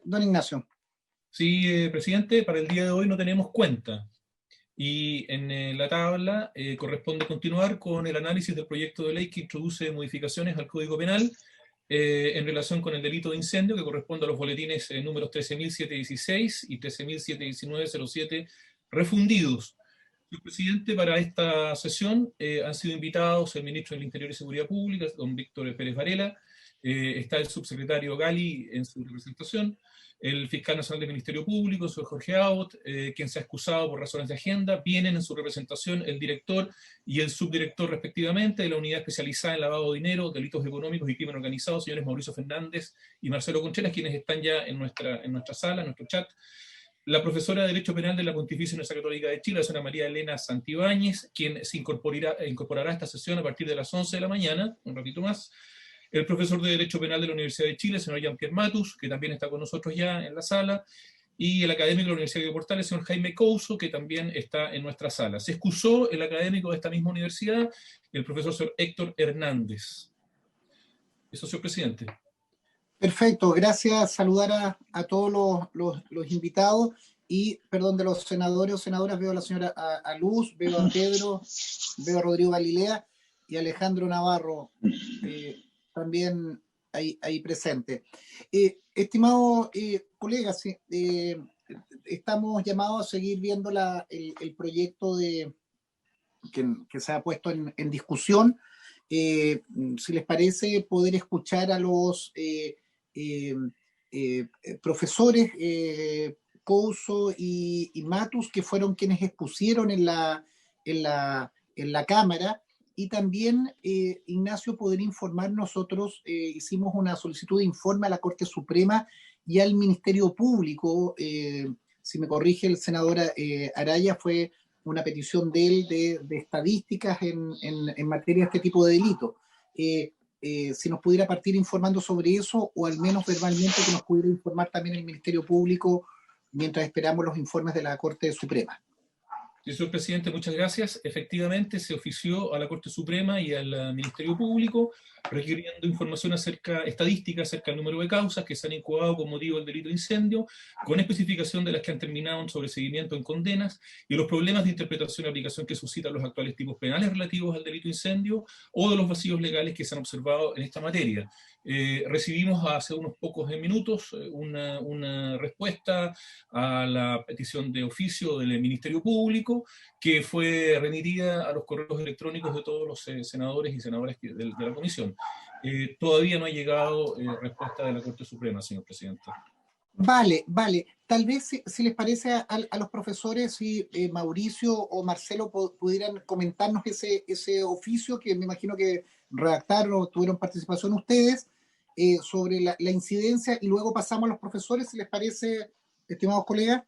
don Ignacio. Sí, presidente, para el día de hoy no tenemos cuenta. Y en la tabla corresponde continuar con el análisis del proyecto de ley que introduce modificaciones al Código Penal en relación con el delito de incendio, que corresponde a los boletines números 13.716 y 13.719-07 refundidos. Señor presidente, para esta sesión han sido invitados el ministro del Interior y Seguridad Pública, don Víctor Pérez Varela, está el subsecretario Gali en su representación, el fiscal nacional del Ministerio Público, el señor Jorge Abbott, quien se ha excusado por razones de agenda. Vienen en su representación el director y el subdirector respectivamente de la unidad especializada en lavado de dinero, delitos económicos y crimen organizado, señores Mauricio Fernández y Marcelo Contreras, quienes están ya en nuestra sala, en nuestro chat. La profesora de Derecho Penal de la Pontificia Universidad Católica de Chile, la señora María Elena Santibáñez, quien se incorporará a esta sesión a partir de las 11 de la mañana, un ratito más. El profesor de Derecho Penal de la Universidad de Chile, el señor Jean-Pierre Matus, que también está con nosotros ya en la sala, y el académico de la Universidad de Portales, el señor Jaime Couso, que también está en nuestra sala. Se excusó el académico de esta misma universidad, el profesor señor Héctor Hernández. Eso, señor presidente. Perfecto, gracias. Saludar a todos los invitados y, perdón, de los senadores o senadoras, veo a la señora a Luz, veo a Pedro, veo a Rodrigo Galilea y Alejandro Navarro también ahí presente. Estimados colegas, estamos llamados a seguir viendo el proyecto que se ha puesto en discusión. Si les parece, poder escuchar a los profesores Couso y Matus, que fueron quienes expusieron en la Cámara, y también, Ignacio, poder informar. Nosotros hicimos una solicitud de informe a la Corte Suprema y al Ministerio Público. Si me corrige el senador Araya, fue una petición de él de estadísticas en materia de este tipo de delitos. Si nos pudiera partir informando sobre eso, o al menos verbalmente que nos pudiera informar también el Ministerio Público mientras esperamos los informes de la Corte Suprema. Sí, señor presidente, muchas gracias. Efectivamente, se ofició a la Corte Suprema y al Ministerio Público requiriendo información estadística acerca del número de causas que se han incubado con motivo del delito de incendio, con especificación de las que han terminado en sobreseguimiento en condenas y los problemas de interpretación y aplicación que suscitan los actuales tipos penales relativos al delito de incendio o de los vacíos legales que se han observado en esta materia. Recibimos hace unos pocos minutos una respuesta a la petición de oficio del Ministerio Público, que fue remitida a los correos electrónicos de todos los senadores y senadoras de la comisión. Todavía no ha llegado respuesta de la Corte Suprema, señor presidente. Vale. Tal vez, si les parece a los profesores, si Mauricio o Marcelo pudieran comentarnos ese oficio que me imagino que redactaron o tuvieron participación ustedes, sobre la incidencia, y luego pasamos a los profesores, si les parece, estimados colegas.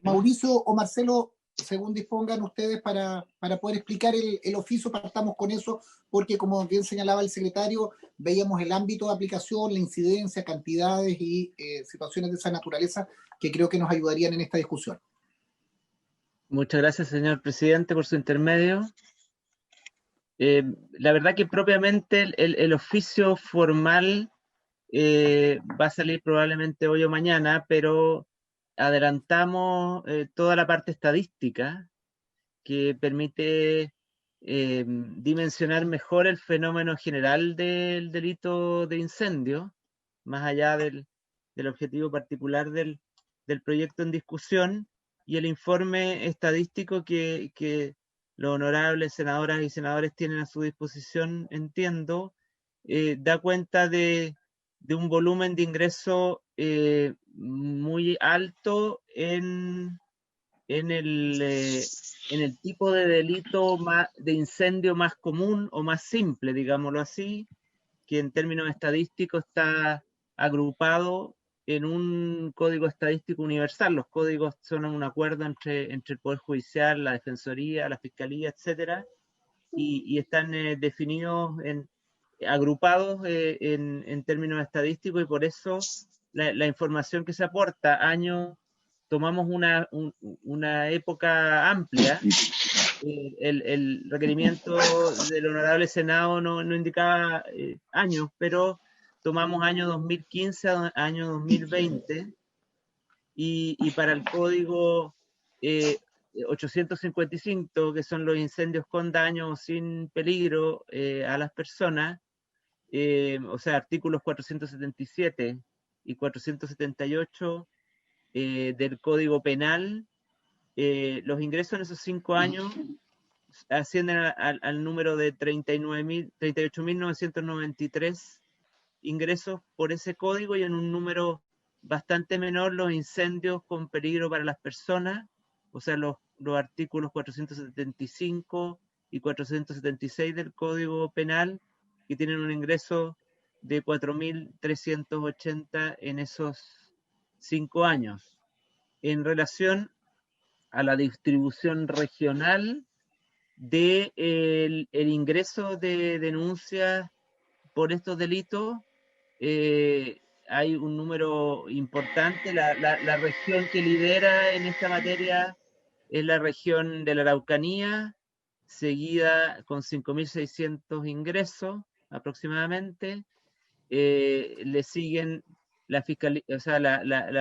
Mauricio o Marcelo, según dispongan ustedes para poder explicar el oficio. Partamos con eso, porque como bien señalaba el secretario, veíamos el ámbito de aplicación, la incidencia, cantidades y situaciones de esa naturaleza que creo que nos ayudarían en esta discusión. Muchas gracias, señor presidente, por su intermedio. La verdad que propiamente el oficio formal va a salir probablemente hoy o mañana, pero adelantamos toda la parte estadística que permite dimensionar mejor el fenómeno general del delito de incendio, más allá del objetivo particular del proyecto en discusión, y el informe estadístico que los honorables senadoras y senadores tienen a su disposición, entiendo, da cuenta de un volumen de ingreso muy alto en el tipo de delito de incendio más común o más simple, digámoslo así, que en términos estadísticos está agrupado en un código estadístico universal. Los códigos son un acuerdo entre el Poder Judicial, la Defensoría, la Fiscalía, etcétera, y están definidos agrupados en términos estadísticos, y por eso la información que se aporta tomamos una época amplia. El requerimiento del Honorable Senado no indicaba años, pero tomamos año 2015 a año 2020 y para el código 855, que son los incendios con daño o sin peligro a las personas, o sea, artículos 477 y 478 del Código Penal, los ingresos en esos 5 años ascienden al número de 38.993 ingresos por ese código, y en un número bastante menor los incendios con peligro para las personas, o sea, los artículos 475 y 476 del Código Penal, que tienen un ingreso de 4.380 en esos 5 años. En relación a la distribución regional del ingreso de denuncias por estos delitos, hay un número importante. La región que lidera en esta materia es la región de la Araucanía, seguida con 5.600 ingresos aproximadamente. Le siguen la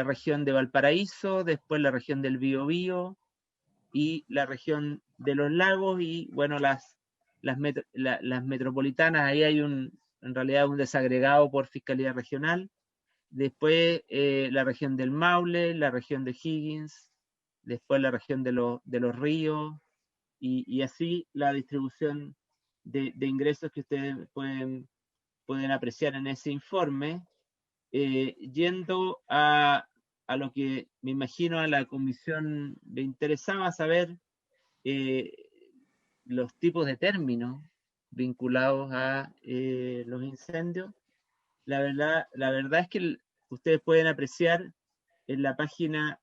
región de Valparaíso, después la región del Biobío y la región de los lagos, y bueno, las metropolitanas. Ahí hay en realidad un desagregado por fiscalía regional. Después la región del Maule, la región de Higgins, después la región de los ríos, y así la distribución de ingresos que ustedes pueden apreciar en ese informe. Yendo a lo que me imagino a la comisión le interesaba saber, los tipos de términos vinculados a los incendios. La verdad es que ustedes pueden apreciar en la página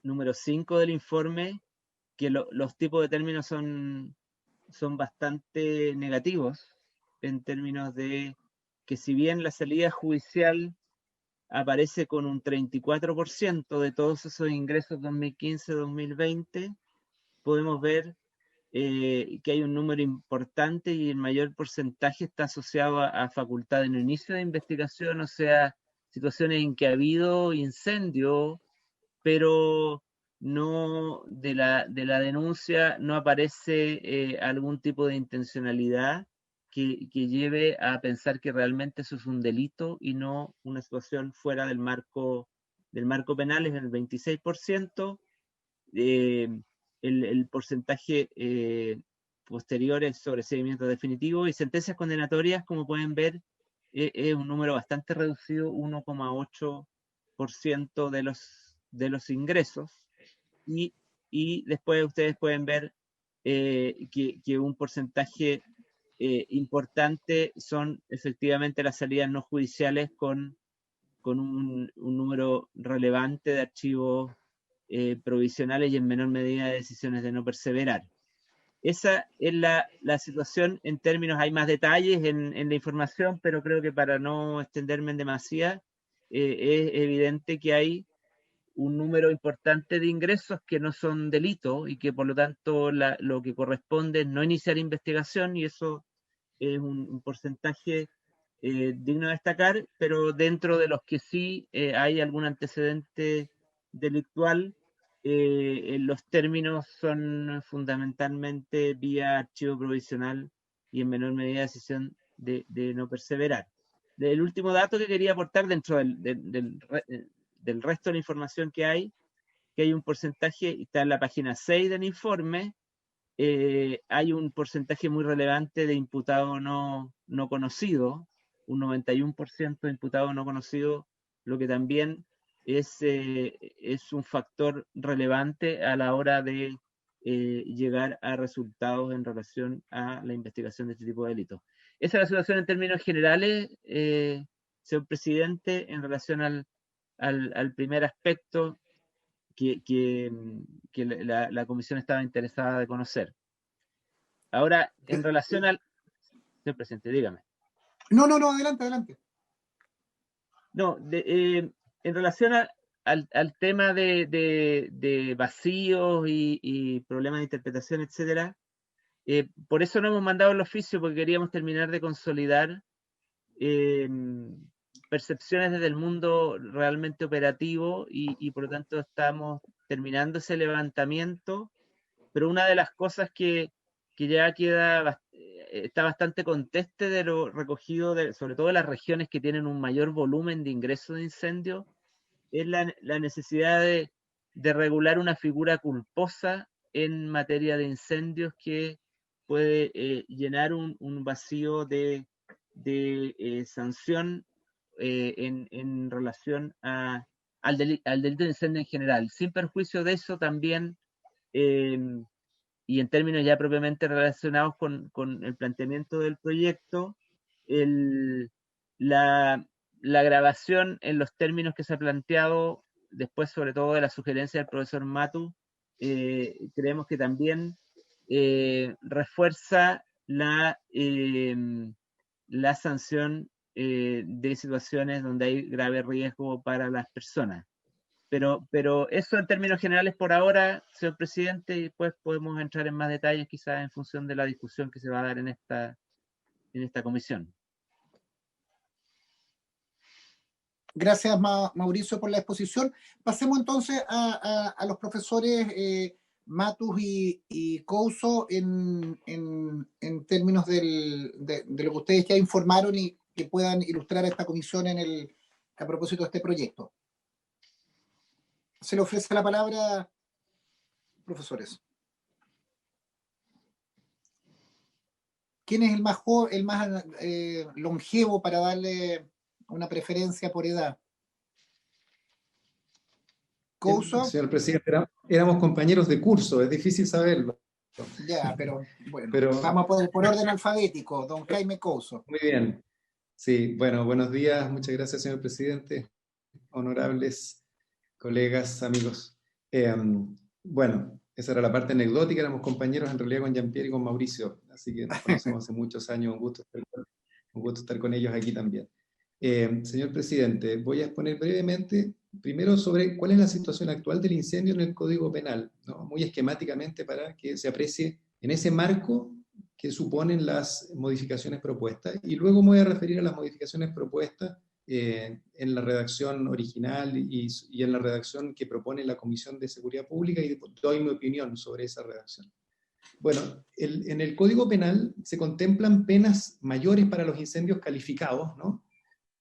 número 5 del informe que los tipos de términos son bastante negativos, en términos de que, si bien la salida judicial aparece con un 34% de todos esos ingresos 2015-2020, podemos ver que hay un número importante y el mayor porcentaje está asociado a facultad de inicio de investigación, o sea, situaciones en que ha habido incendio, pero no de la denuncia no aparece algún tipo de intencionalidad que lleve a pensar que realmente eso es un delito y no una situación fuera del marco penal. Es el 26%. El porcentaje posterior es sobreseimiento definitivo, y sentencias condenatorias, como pueden ver, es un número bastante reducido, 1,8% de los ingresos, y después ustedes pueden ver que un porcentaje importante son efectivamente las salidas no judiciales, con un número relevante de archivos provisionales y en menor medida de decisiones de no perseverar. Esa es la situación en términos. Hay más detalles en la información, pero creo que para no extenderme en demasía, es evidente que hay un número importante de ingresos que no son delitos y que por lo tanto lo que corresponde es no iniciar investigación, y eso es un porcentaje digno de destacar, pero dentro de los que sí hay algún antecedente delictual, los términos son fundamentalmente vía archivo provisional y en menor medida decisión de no perseverar. El último dato que quería aportar dentro del resto de la información que hay un porcentaje, está en la página 6 del informe. Hay un porcentaje muy relevante de imputados no conocidos, un 91% de imputados no conocidos, lo que también es un factor relevante a la hora de llegar a resultados en relación a la investigación de este tipo de delitos. Esa es la situación en términos generales, señor presidente, en relación al primer aspecto que la comisión estaba interesada de conocer. Ahora, en relación al... Señor presidente, dígame. No, adelante. No, en relación al tema de vacíos y problemas de interpretación, etcétera, por eso no hemos mandado el oficio, porque queríamos terminar de consolidar percepciones desde el mundo realmente operativo y por lo tanto estamos terminando ese levantamiento, pero una de las cosas que ya está bastante conteste de lo recogido, sobre todo de las regiones que tienen un mayor volumen de ingreso de incendios, es la necesidad de regular una figura culposa en materia de incendios que puede llenar un vacío de sanción en relación al delito de incendio en general. Sin perjuicio de eso también, y en términos ya propiamente relacionados con el planteamiento del proyecto, la grabación en los términos que se ha planteado, después sobre todo de la sugerencia del profesor Matu, creemos que también refuerza la sanción de situaciones donde hay grave riesgo para las personas. Pero eso en términos generales por ahora, señor presidente, y después podemos entrar en más detalles quizás en función de la discusión que se va a dar en esta comisión. Gracias, Mauricio, por la exposición. Pasemos entonces a los profesores Matus y Couso en términos de lo que ustedes ya informaron y que puedan ilustrar a esta comisión a propósito de este proyecto. Se le ofrece la palabra, profesores. ¿Quién es el más longevo para darle una preferencia por edad? ¿Couso? Señor presidente, éramos compañeros de curso, es difícil saberlo. Ya, pero bueno, vamos a poner por orden alfabético, don Jaime Couso. Muy bien. Sí, bueno, buenos días, muchas gracias, señor presidente, honorables colegas, amigos. Bueno, esa era la parte anecdótica, éramos compañeros en realidad con Jean-Pierre y con Mauricio, así que nos conocemos hace muchos años, un gusto estar con ellos aquí también. Señor presidente, voy a exponer brevemente, primero sobre cuál es la situación actual del incendio en el Código Penal, ¿no? Muy esquemáticamente para que se aprecie en ese marco que suponen las modificaciones propuestas, y luego me voy a referir a las modificaciones propuestas en la redacción original y en la redacción que propone la Comisión de Seguridad Pública, y doy mi opinión sobre esa redacción. Bueno, en el Código Penal se contemplan penas mayores para los incendios calificados, ¿no?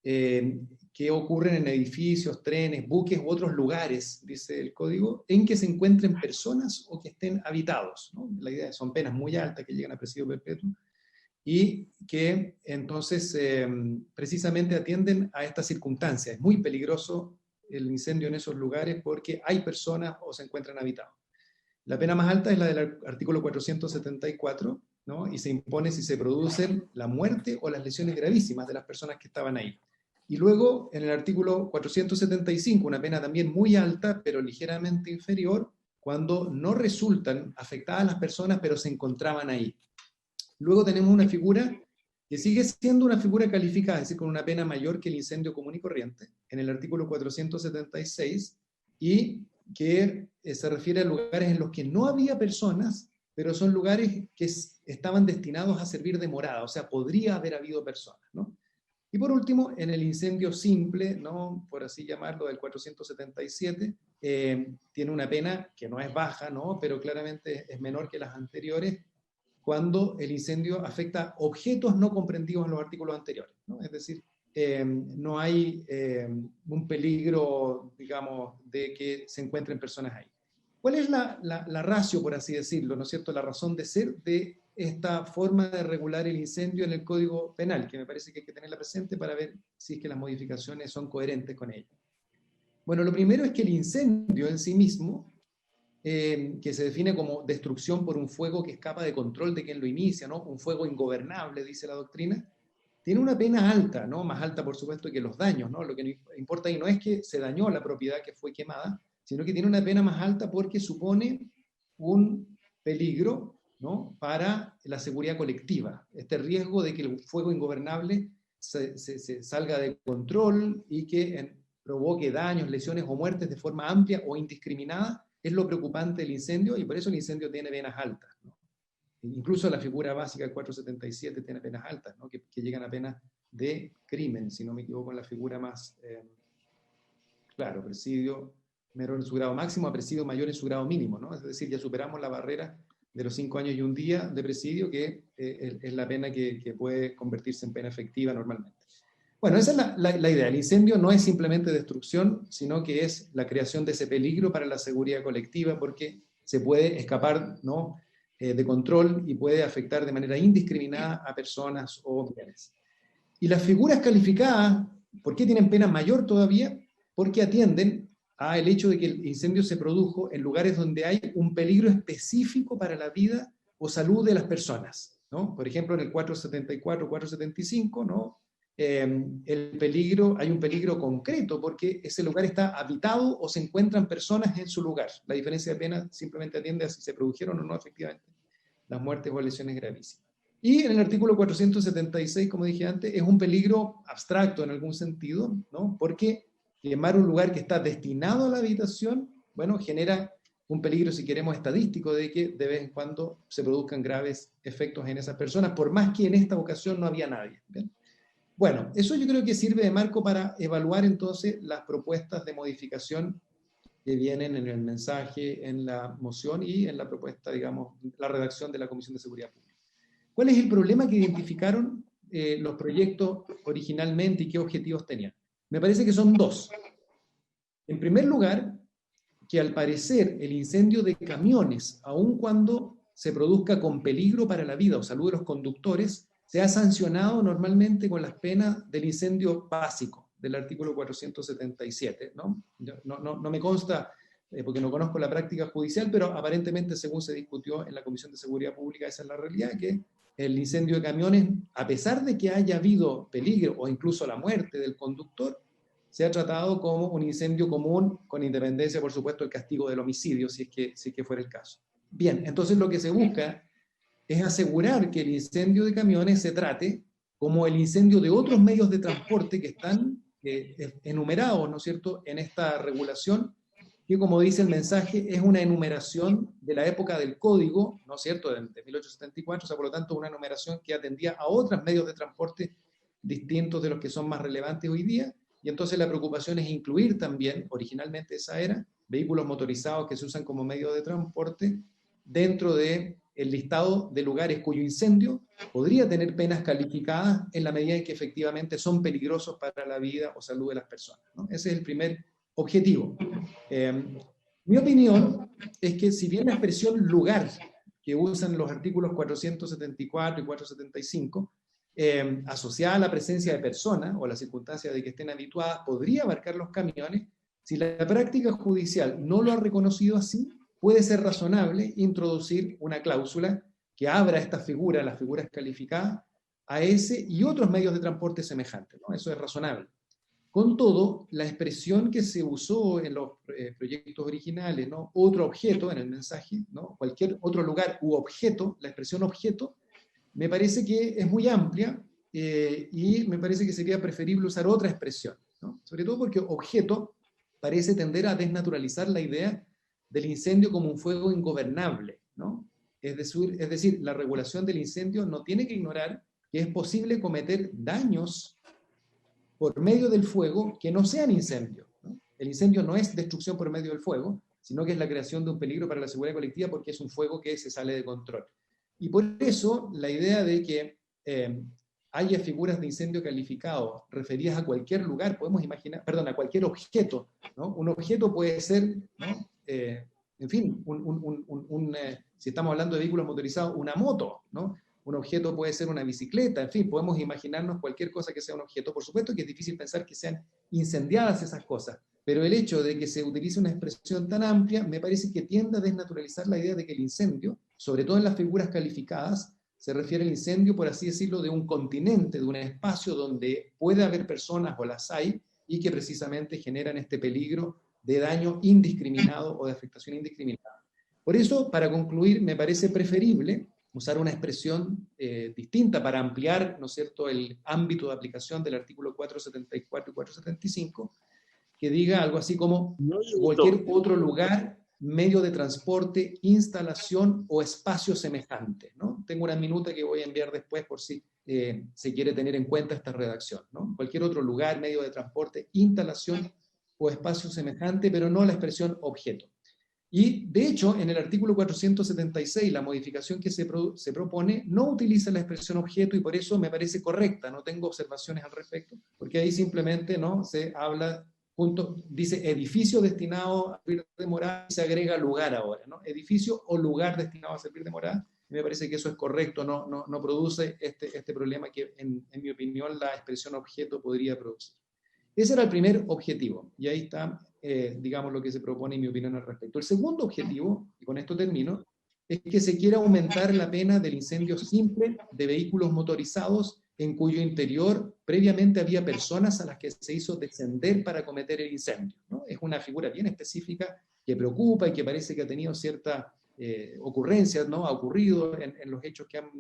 Que ocurren en edificios, trenes, buques u otros lugares, dice el código, en que se encuentren personas o que estén habitados, ¿no? La idea son penas muy altas que llegan a presidio perpetuo y que entonces precisamente atienden a estas circunstancias. Es muy peligroso el incendio en esos lugares porque hay personas o se encuentran habitados. La pena más alta es la del artículo 474, ¿no? Y se impone si se producen la muerte o las lesiones gravísimas de las personas que estaban ahí. Y luego, en el artículo 475, una pena también muy alta, pero ligeramente inferior, cuando no resultan afectadas las personas, pero se encontraban ahí. Luego tenemos una figura que sigue siendo una figura calificada, es decir, con una pena mayor que el incendio común y corriente, en el artículo 476, y que se refiere a lugares en los que no había personas, pero son lugares que estaban destinados a servir de morada, o sea, podría haber habido personas, ¿no? Y por último, en el incendio simple, ¿no? Por así llamarlo, del 477, tiene una pena que no es baja, ¿no? Pero claramente es menor que las anteriores, cuando el incendio afecta objetos no comprendidos en los artículos anteriores, ¿no? Es decir, no hay un peligro, digamos, de que se encuentren personas ahí. ¿Cuál es la ratio, por así decirlo, ¿no es cierto?, la razón de ser de esta forma de regular el incendio en el Código Penal, que me parece que hay que tenerla presente para ver si es que las modificaciones son coherentes con ella? Bueno, lo primero es que el incendio en sí mismo, que se define como destrucción por un fuego que escapa de control de quien lo inicia, ¿no? Un fuego ingobernable, dice la doctrina, tiene una pena alta, ¿no? Más alta, por supuesto, que los daños, ¿no? Lo que importa ahí no es que se dañó la propiedad que fue quemada, sino que tiene una pena más alta porque supone un peligro, ¿no?, para la seguridad colectiva. Este riesgo de que el fuego ingobernable se salga de control y que provoque daños, lesiones o muertes de forma amplia o indiscriminada es lo preocupante del incendio, y por eso el incendio tiene penas altas, ¿no? Incluso la figura básica del 477 tiene penas altas, ¿no?, que llegan a penas de crimen, si no me equivoco, en la figura más, claro, presidio menor en su grado máximo a presidio mayor en su grado mínimo, ¿no? Es decir, ya superamos la barrera de los 5 años y un día de presidio, que es la pena que puede convertirse en pena efectiva normalmente. Bueno, esa es la idea. El incendio no es simplemente destrucción, sino que es la creación de ese peligro para la seguridad colectiva, porque se puede escapar, ¿no?, de control y puede afectar de manera indiscriminada a personas o bienes. Y las figuras calificadas, ¿por qué tienen pena mayor todavía? Porque atienden al hecho de que el incendio se produjo en lugares donde hay un peligro específico para la vida o salud de las personas, ¿no? Por ejemplo, en el 474, 475, ¿no? Hay un peligro concreto porque ese lugar está habitado o se encuentran personas en su lugar. La diferencia de pena simplemente atiende a si se produjeron o no efectivamente las muertes o lesiones gravísimas. Y en el artículo 476, como dije antes, es un peligro abstracto en algún sentido, ¿no? Porque quemar un lugar que está destinado a la habitación, bueno, genera un peligro, si queremos, estadístico de que de vez en cuando se produzcan graves efectos en esas personas, por más que en esta ocasión no había nadie. ¿Bien? Bueno, eso yo creo que sirve de marco para evaluar entonces las propuestas de modificación que vienen en el mensaje, en la moción y en la propuesta, digamos, la redacción de la Comisión de Seguridad Pública. ¿Cuál es el problema que identificaron los proyectos originalmente y qué objetivos tenían? Me parece que son dos. En primer lugar, que al parecer el incendio de camiones, aun cuando se produzca con peligro para la vida o salud de los conductores, se ha sancionado normalmente con las penas del incendio básico del artículo 477, ¿no? No me consta, porque no conozco la práctica judicial, pero aparentemente, según se discutió en la Comisión de Seguridad Pública, esa es la realidad, que el incendio de camiones, a pesar de que haya habido peligro o incluso la muerte del conductor, se ha tratado como un incendio común, con independencia, por supuesto, del castigo del homicidio, si es que fuera el caso. Bien, entonces lo que se busca es asegurar que el incendio de camiones se trate como el incendio de otros medios de transporte que están enumerados, ¿no es cierto?, en esta regulación, que, como dice el mensaje, es una enumeración de la época del Código, ¿no es cierto?, de 1874, o sea, por lo tanto, una enumeración que atendía a otros medios de transporte distintos de los que son más relevantes hoy día, y entonces la preocupación es incluir también, originalmente esa era, vehículos motorizados que se usan como medio de transporte dentro del listado de lugares cuyo incendio podría tener penas calificadas en la medida en que efectivamente son peligrosos para la vida o salud de las personas, ¿no? Ese es el primer objetivo. Mi opinión es que, si bien la expresión lugar que usan los artículos 474 y 475, asociada a la presencia de personas o la circunstancia de que estén habituadas, podría abarcar los camiones, si la práctica judicial no lo ha reconocido así, puede ser razonable introducir una cláusula que abra esta figura, las figuras calificadas, a ese y otros medios de transporte semejantes, ¿no? Eso es razonable. Con todo, la expresión que se usó en los proyectos originales, ¿no?, otro objeto en el mensaje, ¿no?, cualquier otro lugar u objeto, la expresión objeto, me parece que es muy amplia y me parece que sería preferible usar otra expresión, ¿no? Sobre todo porque objeto parece tender a desnaturalizar la idea del incendio como un fuego ingobernable, ¿no? Es decir, la regulación del incendio no tiene que ignorar que es posible cometer daños por medio del fuego que no sean incendios, ¿no? El incendio no es destrucción por medio del fuego, sino que es la creación de un peligro para la seguridad colectiva porque es un fuego que se sale de control. Y por eso la idea de que haya figuras de incendio calificado referidas a cualquier lugar, podemos imaginar, perdón, a cualquier objeto, ¿no? Un objeto puede ser, ¿no?, en fin, si estamos hablando de vehículos motorizados, una moto, ¿no? Un objeto puede ser una bicicleta, en fin, podemos imaginarnos cualquier cosa que sea un objeto. Por supuesto que es difícil pensar que sean incendiadas esas cosas, pero el hecho de que se utilice una expresión tan amplia me parece que tiende a desnaturalizar la idea de que el incendio, sobre todo en las figuras calificadas, se refiere al incendio, por así decirlo, de un continente, de un espacio donde puede haber personas o las hay, y que precisamente generan este peligro de daño indiscriminado o de afectación indiscriminada. Por eso, para concluir, me parece preferible usar una expresión distinta para ampliar, ¿no es cierto?, el ámbito de aplicación del artículo 474 y 475, que diga algo así como cualquier otro lugar, medio de transporte, instalación o espacio semejante, ¿no? Tengo una minuta que voy a enviar después por si se quiere tener en cuenta esta redacción, ¿no? Cualquier otro lugar, medio de transporte, instalación o espacio semejante, pero no la expresión objeto. Y, de hecho, en el artículo 476, la modificación que se propone no utiliza la expresión objeto y por eso me parece correcta, no tengo observaciones al respecto, porque ahí simplemente, ¿no?, se habla, dice edificio destinado a servir de morada y se agrega lugar ahora, ¿no? Edificio o lugar destinado a servir de morada. Me parece que eso es correcto, no produce este problema que, en mi opinión, la expresión objeto podría producir. Ese era el primer objetivo, y ahí está, digamos, lo que se propone y mi opinión al respecto. El segundo objetivo, y con esto termino, es que se quiera aumentar la pena del incendio simple de vehículos motorizados en cuyo interior previamente había personas a las que se hizo descender para cometer el incendio, ¿no? Es una figura bien específica que preocupa y que parece que ha tenido cierta ocurrencias, ¿no? Ha ocurrido en los hechos que han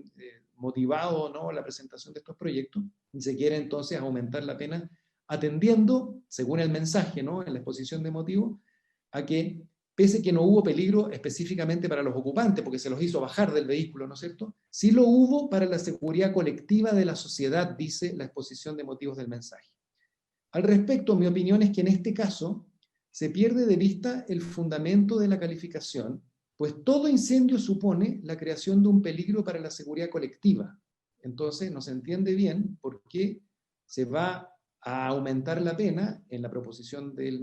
motivado, ¿no?, la presentación de estos proyectos, y se quiere entonces aumentar la pena atendiendo, según el mensaje, ¿no?, en la exposición de motivos, a que, pese que no hubo peligro específicamente para los ocupantes, porque se los hizo bajar del vehículo, ¿no es cierto?, sí lo hubo para la seguridad colectiva de la sociedad, dice la exposición de motivos del mensaje. Al respecto, mi opinión es que en este caso se pierde de vista el fundamento de la calificación, pues todo incendio supone la creación de un peligro para la seguridad colectiva. Entonces, no se entiende bien por qué se va a aumentar la pena en la proposición del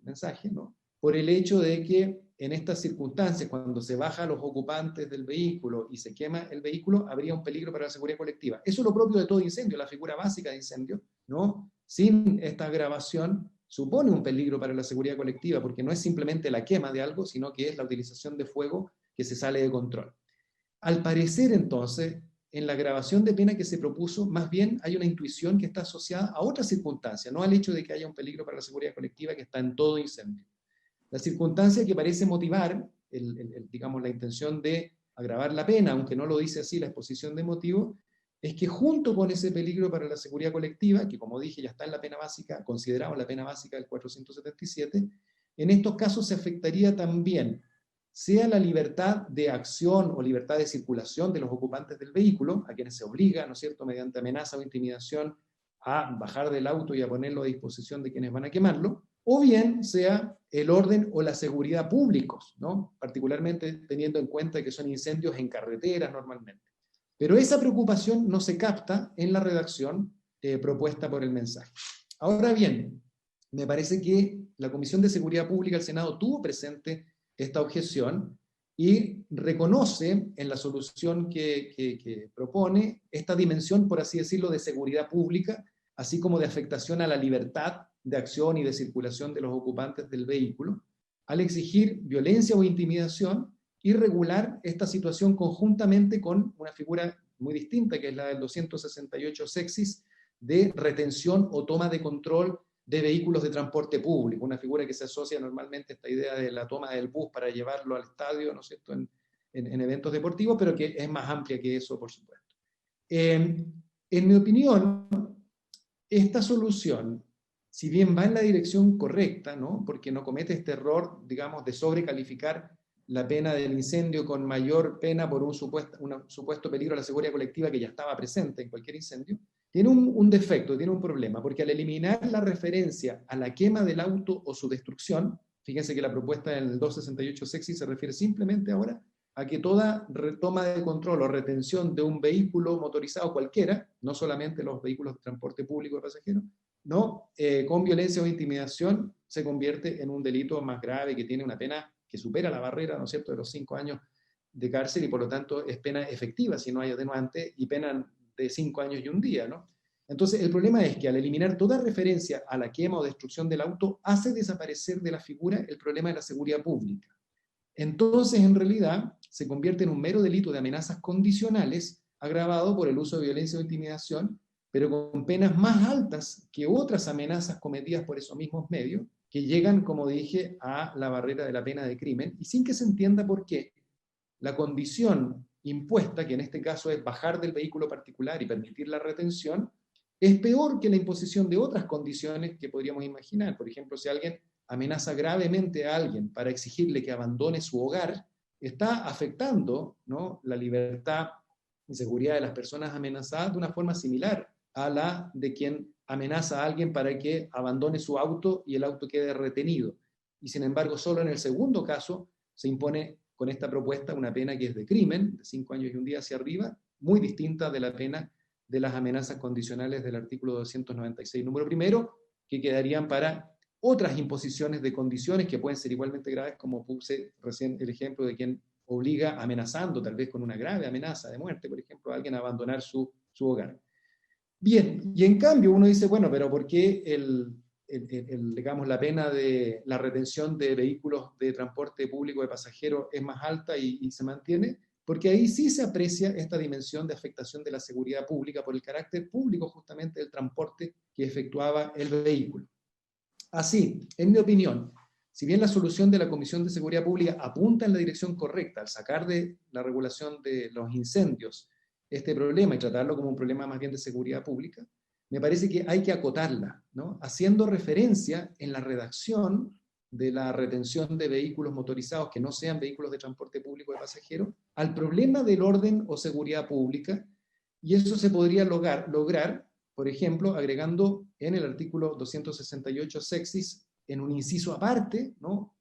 mensaje, ¿no?, por el hecho de que en estas circunstancias, cuando se baja a los ocupantes del vehículo y se quema el vehículo, habría un peligro para la seguridad colectiva. Eso es lo propio de todo incendio, la figura básica de incendio, ¿no? Sin esta agravación, supone un peligro para la seguridad colectiva, porque no es simplemente la quema de algo, sino que es la utilización de fuego que se sale de control. Al parecer, entonces, en la agravación de pena que se propuso, más bien hay una intuición que está asociada a otras circunstancias, no al hecho de que haya un peligro para la seguridad colectiva que está en todo incendio. La circunstancia que parece motivar, digamos, la intención de agravar la pena, aunque no lo dice así la exposición de motivos, es que junto con ese peligro para la seguridad colectiva, que como dije ya está en la pena básica, considerado en la pena básica del 477, en estos casos se afectaría también sea la libertad de acción o libertad de circulación de los ocupantes del vehículo, a quienes se obliga, ¿no es cierto?, mediante amenaza o intimidación, a bajar del auto y a ponerlo a disposición de quienes van a quemarlo, o bien sea el orden o la seguridad públicos, ¿no?, particularmente teniendo en cuenta que son incendios en carreteras normalmente. Pero esa preocupación no se capta en la redacción propuesta por el mensaje. Ahora bien, me parece que la Comisión de Seguridad Pública del Senado tuvo presente esta objeción y reconoce en la solución que propone esta dimensión, por así decirlo, de seguridad pública, así como de afectación a la libertad de acción y de circulación de los ocupantes del vehículo, al exigir violencia o intimidación y regular esta situación conjuntamente con una figura muy distinta, que es la del 268 sexis, de retención o toma de control de vehículos de transporte público, una figura que se asocia normalmente a esta idea de la toma del bus para llevarlo al estadio, ¿no es cierto?, en eventos deportivos, pero que es más amplia que eso, por supuesto. En mi opinión, esta solución, si bien va en la dirección correcta, ¿no?, porque no comete este error, digamos, de sobrecalificar la pena del incendio con mayor pena por un supuesto peligro a la seguridad colectiva que ya estaba presente en cualquier incendio, tiene un defecto, tiene un problema, porque al eliminar la referencia a la quema del auto o su destrucción, fíjense que la propuesta en el 268 sexy se refiere simplemente ahora a que toda toma de control o retención de un vehículo motorizado cualquiera, no solamente los vehículos de transporte público de pasajeros, ¿no?, con violencia o intimidación se convierte en un delito más grave que tiene una pena que supera la barrera, ¿no es cierto?, de los 5 años de cárcel y por lo tanto es pena efectiva si no hay atenuante y pena de 5 años y un día, ¿no? Entonces el problema es que al eliminar toda referencia a la quema o destrucción del auto hace desaparecer de la figura el problema de la seguridad pública. Entonces en realidad se convierte en un mero delito de amenazas condicionales agravado por el uso de violencia o intimidación, pero con penas más altas que otras amenazas cometidas por esos mismos medios, que llegan, como dije, a la barrera de la pena de crimen, y sin que se entienda por qué la condición impuesta, que en este caso es bajar del vehículo particular y permitir la retención, es peor que la imposición de otras condiciones que podríamos imaginar. Por ejemplo, si alguien amenaza gravemente a alguien para exigirle que abandone su hogar, está afectando, ¿no?, la libertad y seguridad de las personas amenazadas de una forma similar a la de quien amenaza a alguien para que abandone su auto y el auto quede retenido. Y sin embargo, solo en el segundo caso se impone con esta propuesta una pena que es de crimen, de 5 años y un día hacia arriba, muy distinta de la pena de las amenazas condicionales del artículo 296, número primero, que quedarían para otras imposiciones de condiciones que pueden ser igualmente graves, como puse recién el ejemplo de quien obliga amenazando, tal vez con una grave amenaza de muerte, por ejemplo, a alguien a abandonar su hogar. Bien, y en cambio uno dice, bueno, pero ¿por qué digamos, la pena de la retención de vehículos de transporte público de pasajeros es más alta y se mantiene? Porque ahí sí se aprecia esta dimensión de afectación de la seguridad pública por el carácter público justamente del transporte que efectuaba el vehículo. Así, en mi opinión, si bien la solución de la Comisión de Seguridad Pública apunta en la dirección correcta al sacar de la regulación de los incendios este problema y tratarlo como un problema más bien de seguridad pública, me parece que hay que acotarla, ¿no? Haciendo referencia en la redacción de la retención de vehículos motorizados que no sean vehículos de transporte público de pasajeros al problema del orden o seguridad pública, y eso se podría lograr por ejemplo, agregando en el artículo 268 sexis, en un inciso aparte, ¿no?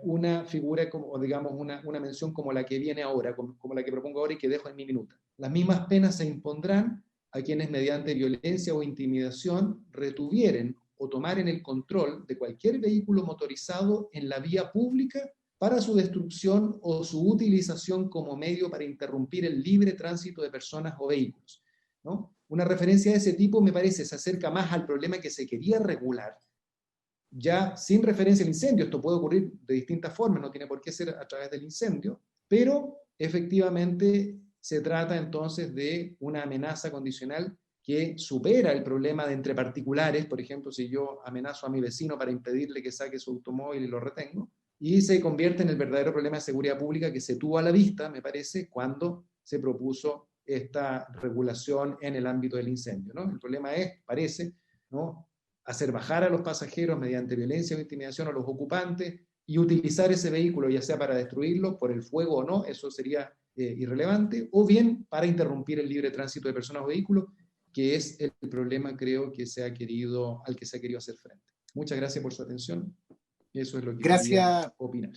Una figura, o digamos una mención como la que viene ahora, como la que propongo ahora y que dejo en mi minuta. Las mismas penas se impondrán a quienes mediante violencia o intimidación retuvieren o tomaren el control de cualquier vehículo motorizado en la vía pública para su destrucción o su utilización como medio para interrumpir el libre tránsito de personas o vehículos, ¿no? Una referencia de ese tipo me parece se acerca más al problema que se quería regular, ya sin referencia al incendio. Esto puede ocurrir de distintas formas, no tiene por qué ser a través del incendio, pero efectivamente se trata entonces de una amenaza condicional que supera el problema de entre particulares. Por ejemplo, si yo amenazo a mi vecino para impedirle que saque su automóvil y lo retengo, y se convierte en el verdadero problema de seguridad pública que se tuvo a la vista, me parece, cuando se propuso esta regulación en el ámbito del incendio, ¿no? El problema es, parece, ¿no?, hacer bajar a los pasajeros mediante violencia o intimidación a los ocupantes y utilizar ese vehículo, ya sea para destruirlo por el fuego o no, eso sería irrelevante, o bien para interrumpir el libre tránsito de personas o vehículos, que es el problema, creo, al que se ha querido hacer frente. Muchas gracias por su atención. Eso es lo que quería opinar.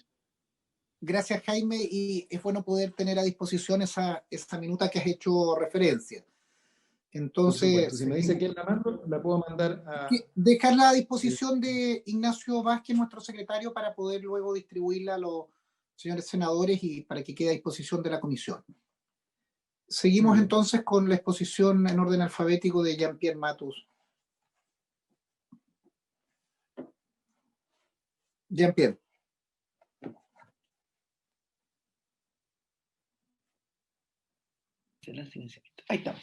Gracias, Jaime, y es bueno poder tener a disposición esa minuta que has hecho referencia. Entonces, si me dice que la mando, la puedo mandar a... Dejarla a disposición de Ignacio Vázquez, nuestro secretario, para poder luego distribuirla a los señores senadores y para que quede a disposición de la comisión. Seguimos entonces con la exposición en orden alfabético de Jean-Pierre Matus. Jean-Pierre. Ahí está.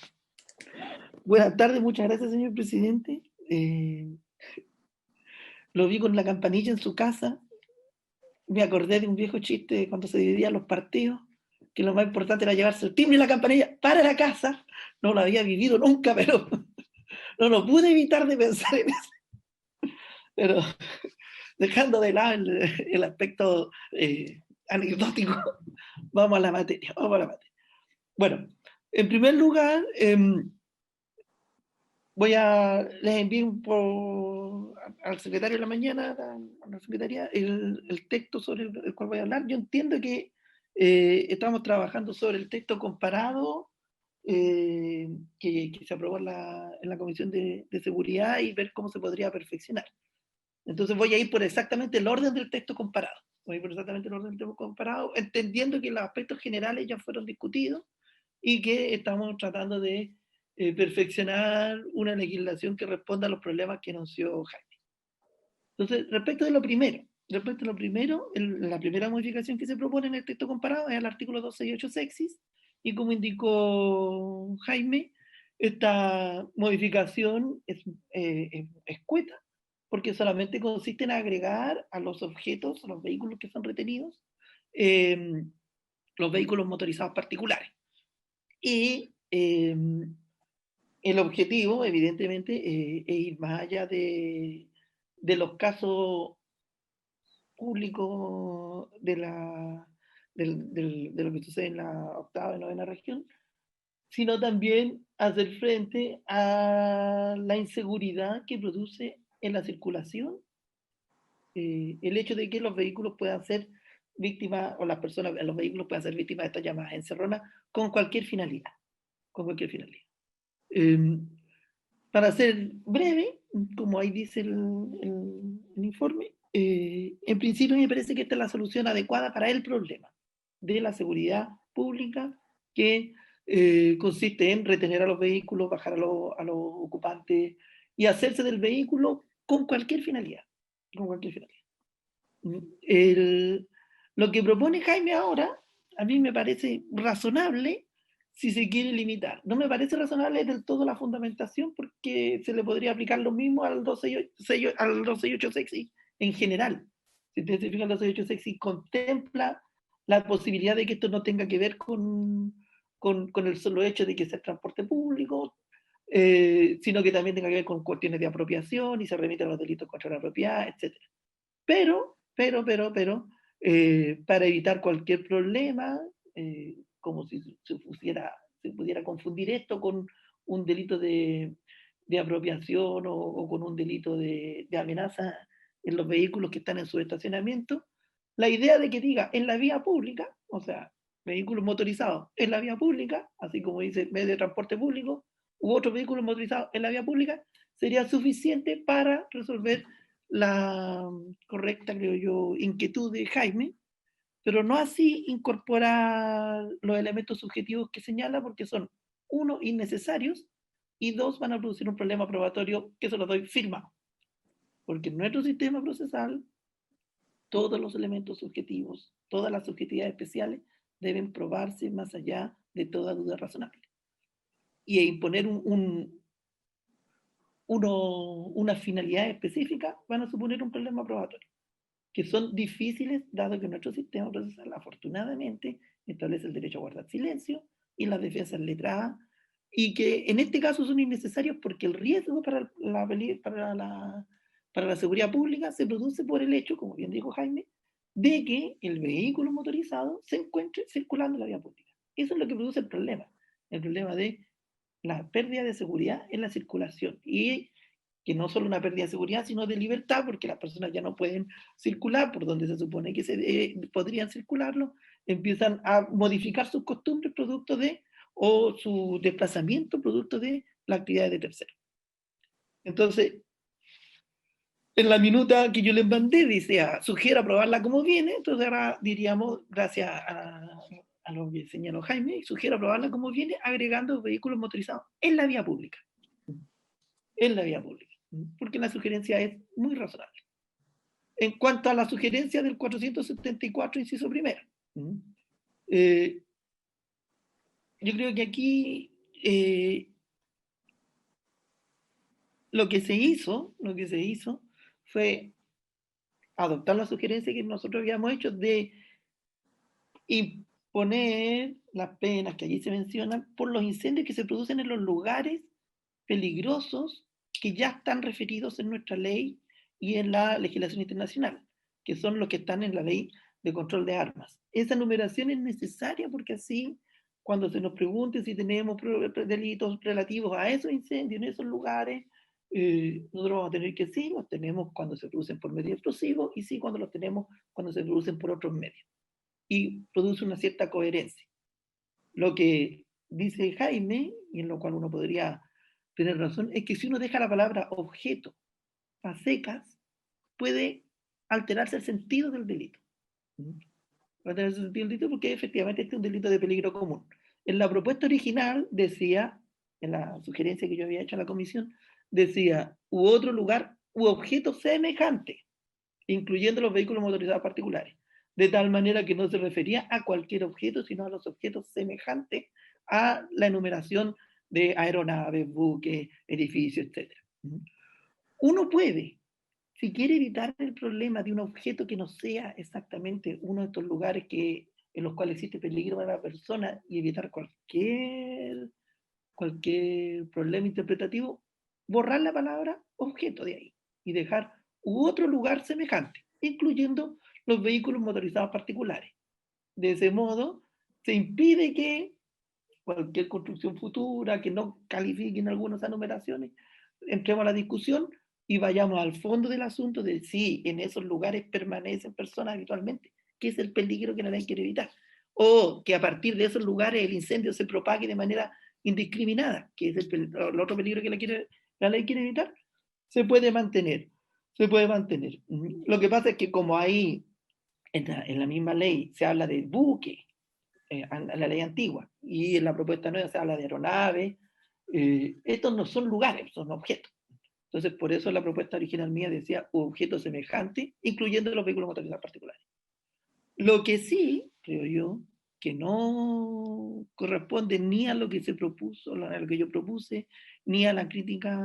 Buenas tardes, muchas gracias, señor presidente. Lo vi con la campanilla en su casa. Me acordé de un viejo chiste cuando se dividían los partidos, que lo más importante era llevarse el timbre y la campanilla para la casa. No lo había vivido nunca, pero no lo pude evitar de pensar en eso. Pero dejando de lado el aspecto anecdótico, vamos a la materia. Bueno, en primer lugar, les envío al secretario de la mañana, a la secretaría, el texto sobre el cual voy a hablar. Yo entiendo que estamos trabajando sobre el texto comparado que se aprobó en la Comisión de Seguridad y ver cómo se podría perfeccionar. Entonces voy a ir por exactamente el orden del texto comparado. Entendiendo que los aspectos generales ya fueron discutidos y que estamos tratando de perfeccionar una legislación que responda a los problemas que anunció Jaime. Entonces, respecto a lo primero, la primera modificación que se propone en el texto comparado es el artículo 268 sexis, y como indicó Jaime, esta modificación es escueta, porque solamente consiste en agregar a los objetos, a los vehículos que son retenidos, los vehículos motorizados particulares. Y el objetivo, evidentemente, es ir más allá de los casos públicos de lo que sucede en la octava y novena región, sino también hacer frente a la inseguridad que produce en la circulación el hecho de que los vehículos puedan ser víctimas, o las personas en los vehículos puedan ser víctimas de estas llamadas encerronas con cualquier finalidad. Con cualquier finalidad. Para ser breve, como ahí dice el informe, en principio me parece que esta es la solución adecuada para el problema de la seguridad pública, que consiste en retener a los vehículos, bajar a los ocupantes y hacerse del vehículo con cualquier finalidad. Con cualquier finalidad. Lo que propone Jaime ahora, a mí me parece razonable si se quiere limitar. No me parece razonable del todo la fundamentación, porque se le podría aplicar lo mismo al 268-6 en general. Si ustedes se fijan, el 268-6 contempla la posibilidad de que esto no tenga que ver con el solo hecho de que sea transporte público, sino que también tenga que ver con cuestiones de apropiación y se remite a los delitos contra la propiedad, etc. Pero, para evitar cualquier problema, como si se pudiera confundir esto con un delito de apropiación o con un delito de amenaza en los vehículos que están en su estacionamiento, la idea de que diga en la vía pública, o sea, vehículos motorizados en la vía pública, así como dice medio de transporte público, u otros vehículos motorizados en la vía pública, sería suficiente para resolver la correcta, creo yo, inquietud de Jaime, pero no así incorporar los elementos subjetivos que señala, porque son, uno, innecesarios, y dos, van a producir un problema probatorio que se lo doy firmado. Porque en nuestro sistema procesal, todos los elementos subjetivos, todas las subjetividades especiales, deben probarse más allá de toda duda razonable. Y imponer una finalidad específica van a suponer un problema probatorio, que son difíciles, dado que nuestro sistema procesal, afortunadamente, establece el derecho a guardar silencio y las defensas letradas, y que en este caso son innecesarios porque el riesgo para la seguridad pública se produce por el hecho, como bien dijo Jaime, de que el vehículo motorizado se encuentre circulando en la vía pública. Eso es lo que produce el problema de la pérdida de seguridad en la circulación, y que no solo una pérdida de seguridad, sino de libertad, porque las personas ya no pueden circular por donde se supone que podrían circularlo, empiezan a modificar sus costumbres producto de, o su desplazamiento producto de la actividad de terceros. Entonces, en la minuta que yo les mandé, dice, sugiero aprobarla como viene, entonces ahora diríamos, gracias a lo que señaló Jaime, sugiero aprobarla como viene, agregando vehículos motorizados en la vía pública. En la vía pública. Porque la sugerencia es muy razonable. En cuanto a la sugerencia del 474, inciso primero, yo creo que aquí lo que se hizo fue adoptar la sugerencia que nosotros habíamos hecho de imponer las penas que allí se mencionan por los incendios que se producen en los lugares peligrosos que ya están referidos en nuestra ley y en la legislación internacional, que son los que están en la ley de control de armas. Esa numeración es necesaria porque así, cuando se nos pregunte si tenemos delitos relativos a esos incendios en esos lugares, nosotros vamos a tener que sí, los tenemos cuando se producen por medios explosivos, y sí cuando los tenemos cuando se producen por otros medios. Y produce una cierta coherencia. Lo que dice Jaime, y en lo cual uno podría tener razón, es que si uno deja la palabra objeto a secas, puede alterarse el sentido del delito. Puede alterarse el sentido del delito porque efectivamente este es un delito de peligro común. En la propuesta original decía, en la sugerencia que yo había hecho a la comisión, decía, u otro lugar, u objeto semejante, incluyendo los vehículos motorizados particulares, de tal manera que no se refería a cualquier objeto, sino a los objetos semejantes a la enumeración de aeronaves, buques, edificios, etc. Uno puede, si quiere evitar el problema de un objeto que no sea exactamente uno de estos lugares en los cuales existe peligro para la persona, y evitar cualquier problema interpretativo, borrar la palabra objeto de ahí y dejar otro lugar semejante, incluyendo los vehículos motorizados particulares. De ese modo, se impide que cualquier construcción futura, que no califiquen algunas enumeraciones, entremos a la discusión y vayamos al fondo del asunto de si en esos lugares permanecen personas habitualmente, que es el peligro que la ley quiere evitar, o que a partir de esos lugares el incendio se propague de manera indiscriminada, que es el otro peligro que la ley quiere evitar, se puede mantener. Lo que pasa es que como ahí en la misma ley se habla de buque, en la ley antigua, y en la propuesta nueva se habla de aeronaves, estos no son lugares, son objetos. Entonces, por eso la propuesta original mía decía objetos semejantes, incluyendo los vehículos motorizados particulares. Lo que sí, creo yo, que no corresponde ni a lo que se propuso, a lo que yo propuse, ni a la crítica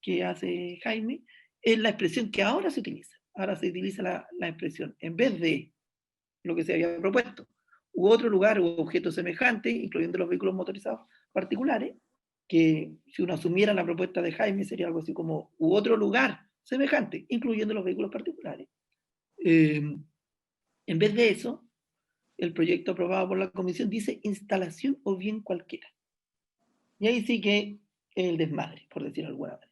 que hace Jaime, es la expresión que ahora se utiliza. Ahora se utiliza la expresión, en vez de lo que se había propuesto, u otro lugar u objeto semejante, incluyendo los vehículos motorizados particulares, que si uno asumiera la propuesta de Jaime sería algo así como u otro lugar semejante, incluyendo los vehículos particulares. En vez de eso, el proyecto aprobado por la comisión dice instalación o bien cualquiera. Y ahí sí que el desmadre, por decirlo de alguna manera.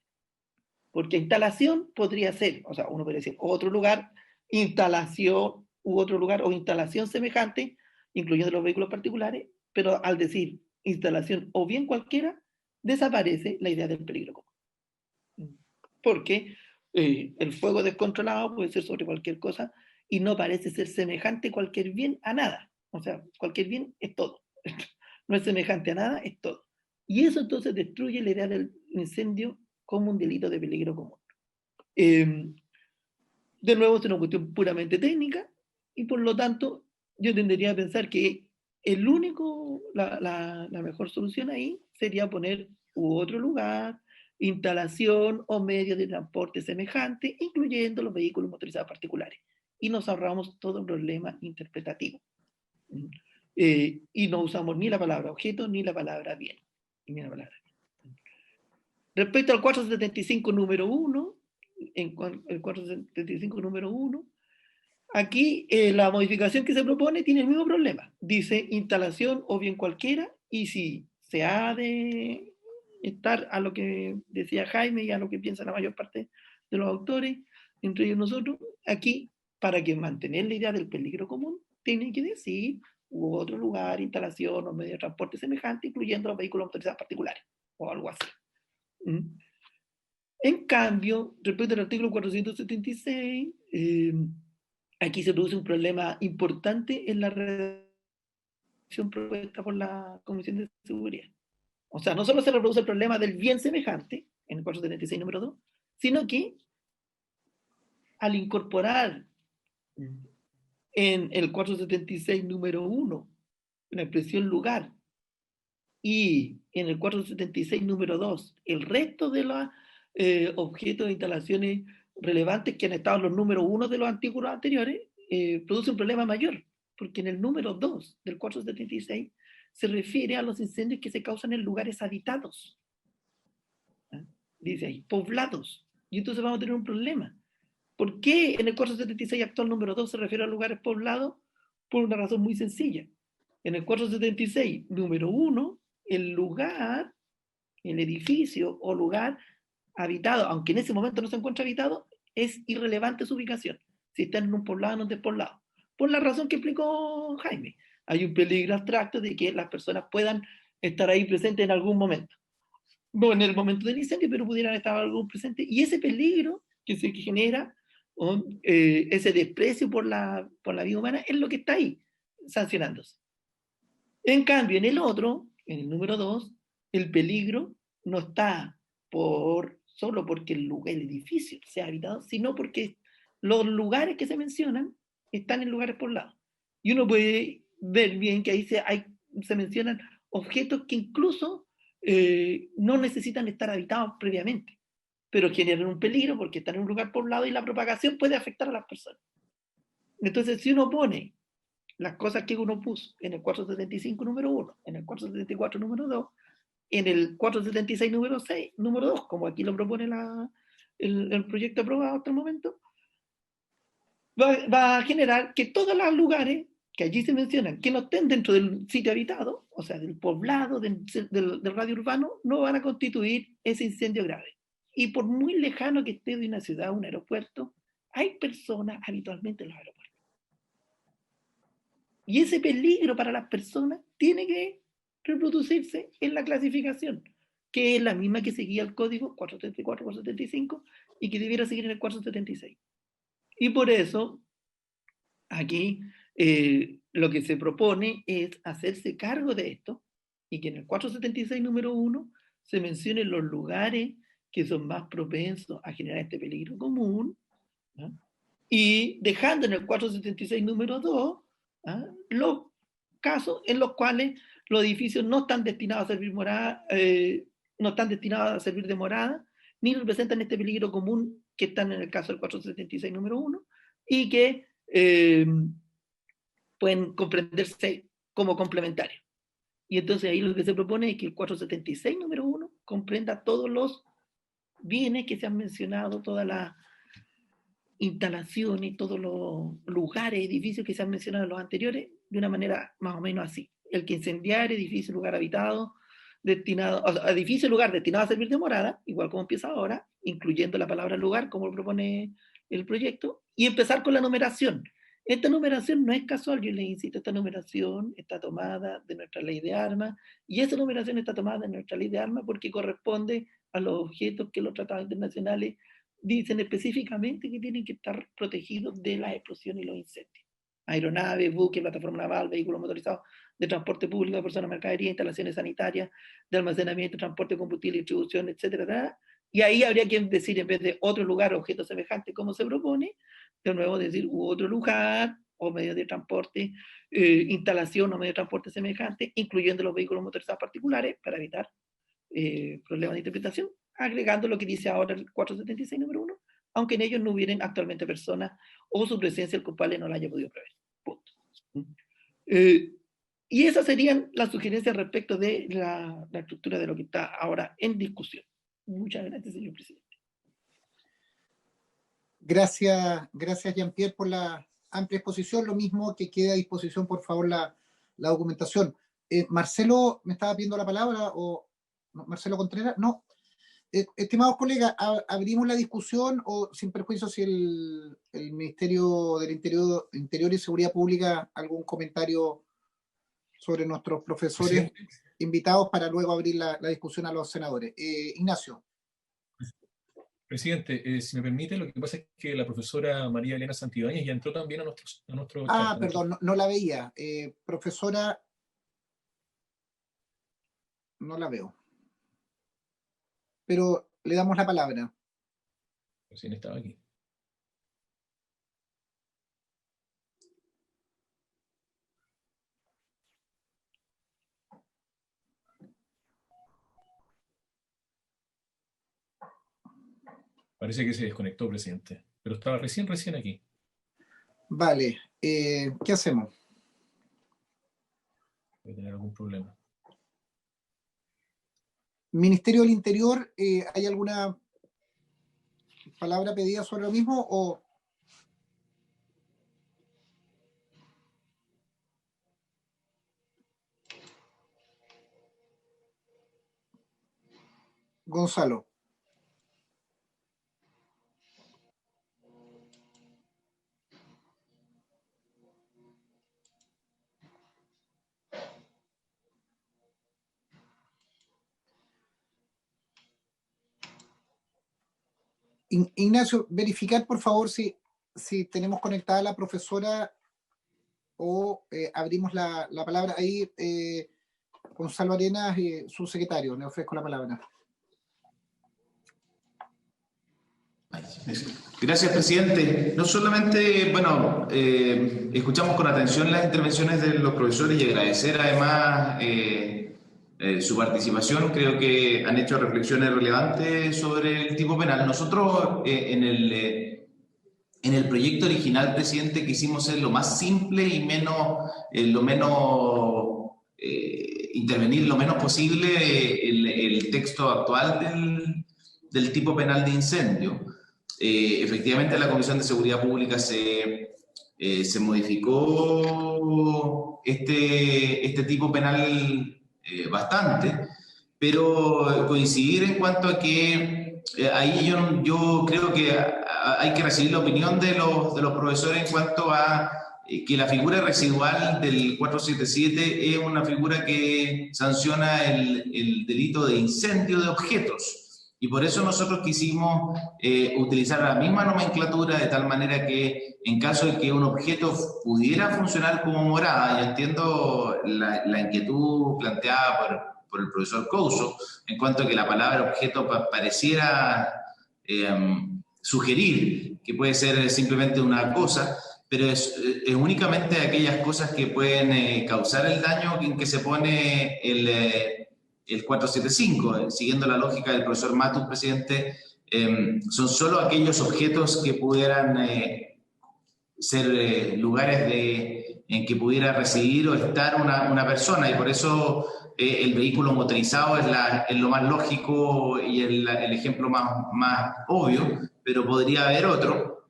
Porque instalación podría ser, o sea, uno podría decir otro lugar, instalación u otro lugar o instalación semejante, incluyendo los vehículos particulares, pero al decir instalación o bien cualquiera, desaparece la idea del peligro común. Porque el fuego descontrolado puede ser sobre cualquier cosa y no parece ser semejante cualquier bien a nada. O sea, cualquier bien es todo. No es semejante a nada, es todo. Y eso entonces destruye la idea del incendio como un delito de peligro común. De nuevo, es una cuestión puramente técnica y por lo tanto yo tendería a pensar que la mejor solución ahí sería poner otro lugar, instalación o medio de transporte semejante, incluyendo los vehículos motorizados particulares. Y nos ahorramos todo un problema interpretativo. Y no usamos ni la palabra objeto ni la palabra bien. Respecto al 475 número 1, el 475 número 1, aquí la modificación que se propone tiene el mismo problema. Dice instalación o bien cualquiera, y si se ha de estar a lo que decía Jaime y a lo que piensa la mayor parte de los autores, entre ellos nosotros, aquí, para que mantener la idea del peligro común, tienen que decir u otro lugar, instalación o medio de transporte semejante, incluyendo los vehículos motorizados particulares, o algo así. En cambio, respecto al artículo 476, aquí se produce un problema importante en la redacción propuesta por la Comisión de Seguridad. O sea, no solo se reproduce el problema del bien semejante, en el 476 número 2, sino que al incorporar en el 476 número 1 la expresión lugar y en el 476 número 2 el resto de los objetos de instalaciones relevantes que han estado en los números 1 de los artículos anteriores, produce un problema mayor, porque en el número 2 del 476 se refiere a los incendios que se causan en lugares habitados. Dice ahí, poblados. Y entonces vamos a tener un problema. ¿Por qué en el 476 actual número 2 se refiere a lugares poblados? Por una razón muy sencilla. En el 476 número 1, el lugar, el edificio o lugar habitado, aunque en ese momento no se encuentra habitado, es irrelevante su ubicación, si está en un poblado o en un despoblado. Por la razón que explicó Jaime. Hay un peligro abstracto de que las personas puedan estar ahí presentes en algún momento. No en el momento del incendio, pero pudieran estar algún presente. Y ese peligro que se genera, ese desprecio por la vida humana, es lo que está ahí sancionándose. En cambio, en el otro, en el número 2, el peligro no está solo porque el edificio sea habitado, sino porque los lugares que se mencionan están en lugares poblados. Y uno puede ver bien que ahí se mencionan objetos que incluso no necesitan estar habitados previamente, pero generan un peligro porque están en un lugar poblado y la propagación puede afectar a las personas. Entonces, si uno pone las cosas que uno puso en el 475 número 1, en el 474 número 2, en el 476 número 2, como aquí lo propone el proyecto aprobado hasta el momento, va a generar que todos los lugares que allí se mencionan, que no estén dentro del sitio habitado, o sea, del poblado, del radio urbano, no van a constituir ese incendio grave. Y por muy lejano que esté de una ciudad o un aeropuerto, hay personas habitualmente en los aeropuertos. Y ese peligro para las personas tiene que reproducirse en la clasificación, que es la misma que seguía el código 474, 475 y que debiera seguir en el 476. Y por eso, aquí lo que se propone es hacerse cargo de esto y que en el 476 número 1 se mencionen los lugares que son más propensos a generar este peligro común, ¿no? Y dejando en el 476 número 2 los casos en los cuales los edificios no están destinados a servir morada, no están destinados a servir de morada, ni representan este peligro común que están en el caso del 476 número 1 y que pueden comprenderse como complementarios. Y entonces ahí lo que se propone es que el 476 número 1 comprenda todos los bienes que se han mencionado, todas las instalaciones, todos los lugares, edificios que se han mencionado en los anteriores, de una manera más o menos así. El que incendiar, edificio, lugar habitado, destinado, o sea, edificio, lugar destinado a servir de morada, igual como empieza ahora, incluyendo la palabra lugar, como lo propone el proyecto, y empezar con la numeración. Esta numeración no es casual, yo les insisto, esta numeración está tomada de nuestra ley de armas, y esa numeración está tomada de nuestra ley de armas porque corresponde a los objetos que los tratados internacionales dicen específicamente que tienen que estar protegidos de las explosiones y los incendios. Aeronaves, buques, plataforma naval, vehículos motorizados de transporte público de personas, mercadería, instalaciones sanitarias, de almacenamiento, transporte de combustible, distribución, etcétera. Y ahí habría que decir, en vez de otro lugar, objeto semejante, como se propone, de nuevo decir otro lugar o medio de transporte, instalación o medio de transporte semejante, incluyendo los vehículos motorizados particulares, para evitar problemas de interpretación, agregando lo que dice ahora el 476 número 1, aunque en ellos no hubieran actualmente personas o su presencia el culpable no la haya podido prever. Punto. Y esas serían las sugerencias respecto de la estructura de lo que está ahora en discusión. Muchas gracias, señor presidente. Gracias, Jean-Pierre, por la amplia exposición. Lo mismo que quede a disposición, por favor, la documentación. Marcelo, ¿me estaba pidiendo la palabra? ¿O no, Marcelo Contreras? No. Estimados colegas, abrimos la discusión o sin perjuicio si el Ministerio del Interior y Seguridad Pública algún comentario sobre nuestros profesores invitados para luego abrir la discusión a los senadores. Ignacio. Presidente, si me permite, lo que pasa es que la profesora María Elena Santibáñez ya entró también a nuestro chat. Perdón, no la veía. Profesora, no la veo. Pero le damos la palabra. Recién estaba aquí. Parece que se desconectó, presidente, pero estaba recién aquí. Vale, ¿qué hacemos? Debe tener algún problema. Ministerio del Interior, ¿hay alguna palabra pedida sobre lo mismo o...? Gonzalo. Ignacio, verificar por favor si tenemos conectada a la profesora o abrimos la palabra. Ahí, Gonzalo Arenas, su secretario, le ofrezco la palabra. Gracias, presidente. No solamente, escuchamos con atención las intervenciones de los profesores y agradecer además su participación. Creo que han hecho reflexiones relevantes sobre el tipo penal. Nosotros en el proyecto original, presidente, quisimos ser lo más simple y intervenir lo menos posible el texto actual del tipo penal de incendio. Efectivamente, la Comisión de Seguridad Pública se se modificó este tipo penal bastante, pero coincidir en cuanto a que ahí yo creo que hay que recibir la opinión de los profesores en cuanto a que la figura residual del 477 es una figura que sanciona el delito de incendio de objetos. Y por eso nosotros quisimos utilizar la misma nomenclatura de tal manera que en caso de que un objeto pudiera funcionar como morada, yo entiendo la inquietud planteada por el profesor Couso, en cuanto a que la palabra objeto pareciera sugerir que puede ser simplemente una cosa, pero es únicamente aquellas cosas que pueden causar el daño en que se pone el 475, siguiendo la lógica del profesor Matus, presidente, son solo aquellos objetos que pudieran ser lugares en que pudiera residir o estar una persona, y por eso el vehículo motorizado es lo más lógico y el ejemplo más obvio, pero podría haber otro.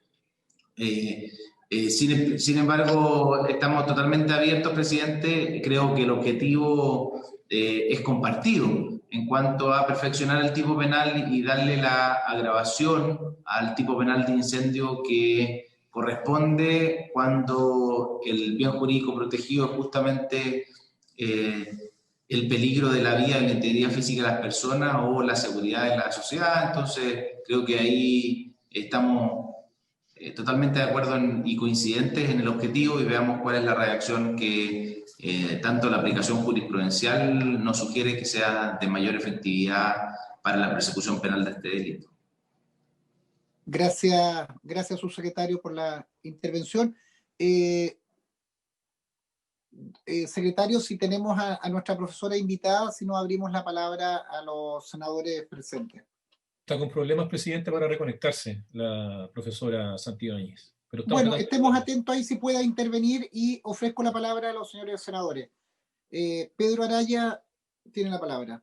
Sin embargo, estamos totalmente abiertos, presidente. Creo que el objetivo es compartido en cuanto a perfeccionar el tipo penal y darle la agravación al tipo penal de incendio que corresponde cuando el bien jurídico protegido es justamente el peligro de la vida y la integridad física de las personas o la seguridad de la sociedad. Entonces, creo que ahí estamos totalmente de acuerdo y coincidentes en el objetivo, y veamos cuál es la reacción que tanto la aplicación jurisprudencial nos sugiere que sea de mayor efectividad para la persecución penal de este delito. Gracias, subsecretario, por la intervención. Secretario, si tenemos a nuestra profesora invitada, si no abrimos la palabra a los senadores presentes. Está con problemas, presidente, para reconectarse la profesora Santibáñez. Bueno, estemos atentos ahí si pueda intervenir y ofrezco la palabra a los señores senadores. Pedro Araya tiene la palabra.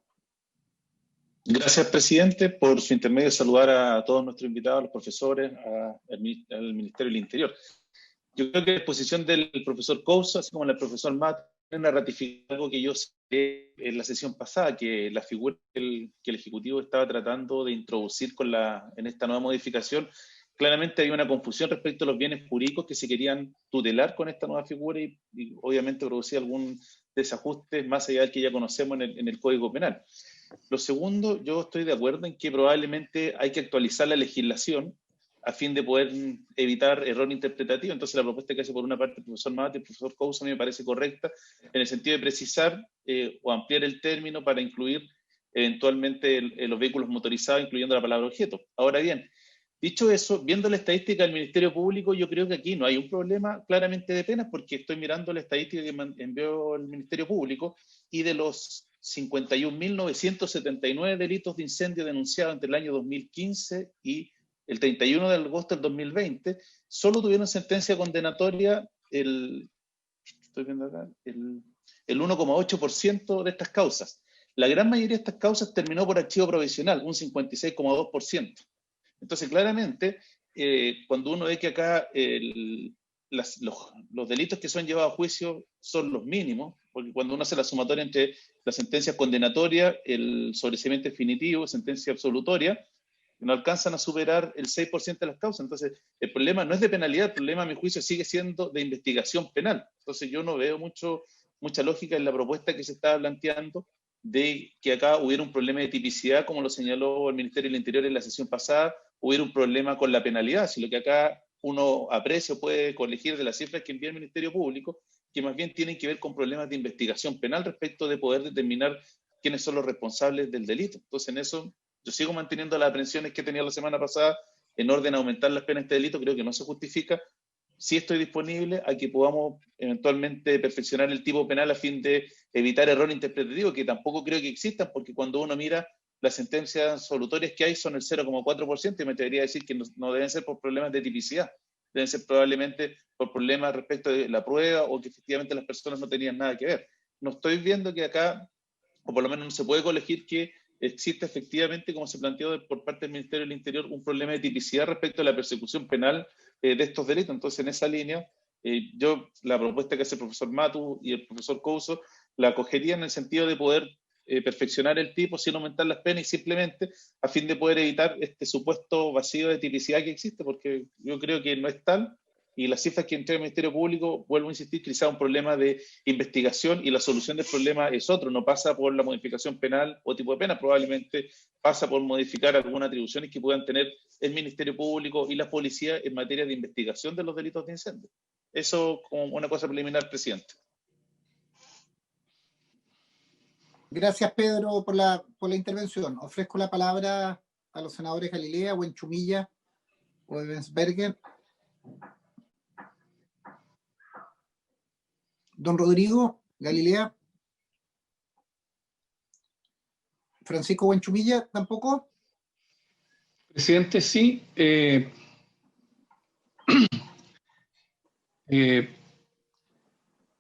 Gracias, presidente. Por su intermedio, saludar a todos nuestros invitados, a los profesores, al Ministerio del Interior. Yo creo que la exposición del profesor Couso, así como la del profesor Matt, viene a ratificar algo que yo sé en la sesión pasada, que la figura que el Ejecutivo estaba tratando de introducir en esta nueva modificación, claramente había una confusión respecto a los bienes jurídicos que se querían tutelar con esta nueva figura y obviamente producía algún desajuste más allá del que ya conocemos en el Código Penal. Lo segundo, yo estoy de acuerdo en que probablemente hay que actualizar la legislación a fin de poder evitar error interpretativo. Entonces la propuesta que hace por una parte el profesor Mate y el profesor Couso me parece correcta en el sentido de precisar o ampliar el término para incluir eventualmente los vehículos motorizados, incluyendo la palabra objeto. Ahora bien, dicho eso, viendo la estadística del Ministerio Público, yo creo que aquí no hay un problema claramente de penas, porque estoy mirando la estadística que envió el Ministerio Público, y de los 51.979 delitos de incendio denunciados entre el año 2015 y el 31 de agosto del 2020, solo tuvieron sentencia condenatoria el 1,8% de estas causas. La gran mayoría de estas causas terminó por archivo provisional, un 56,2%. Entonces, claramente, cuando uno ve que acá los delitos que son llevados a juicio son los mínimos, porque cuando uno hace la sumatoria entre las sentencias condenatorias, el sobreseimiento definitivo, sentencia absolutoria, no alcanzan a superar el 6% de las causas. Entonces, el problema no es de penalidad, el problema, a mi juicio, sigue siendo de investigación penal. Entonces, yo no veo mucha lógica en la propuesta que se estaba planteando de que acá hubiera un problema de tipicidad, como lo señaló el Ministerio del Interior en la sesión pasada, hubiera un problema con la penalidad, si lo que acá uno aprecia o puede corregir de las cifras que envía el Ministerio Público, que más bien tienen que ver con problemas de investigación penal respecto de poder determinar quiénes son los responsables del delito. Entonces, en eso yo sigo manteniendo las aprehensiones que tenía la semana pasada en orden a aumentar las penas de este delito. Creo que no se justifica. Sí estoy disponible a que podamos eventualmente perfeccionar el tipo penal a fin de evitar error interpretativo, que tampoco creo que existan, porque cuando uno mira las sentencias absolutorias que hay son el 0,4%, y me atrevería a decir que no deben ser por problemas de tipicidad, deben ser probablemente por problemas respecto de la prueba o que efectivamente las personas no tenían nada que ver. No estoy viendo que acá, o por lo menos no se puede colegir que existe efectivamente, como se planteó por parte del Ministerio del Interior, un problema de tipicidad respecto a la persecución penal de estos delitos. Entonces, en esa línea, Yo la propuesta que hace el profesor Matus y el profesor Couso la acogería en el sentido de poder perfeccionar el tipo sin aumentar las penas y simplemente a fin de poder evitar este supuesto vacío de tipicidad que existe, porque yo creo que no es tal, y las cifras que entrega el Ministerio Público, vuelvo a insistir, quizá un problema de investigación y la solución del problema es otro, no pasa por la modificación penal o tipo de pena, probablemente pasa por modificar algunas atribuciones que puedan tener el Ministerio Público y la policía en materia de investigación de los delitos de incendio. Eso como una cosa preliminar, presidente. Gracias, Pedro, por la intervención. Ofrezco la palabra a los senadores Galilea, Buenchumilla o Ebensberger. Don Rodrigo, Galilea. Francisco Buenchumilla, ¿tampoco? Presidente, sí.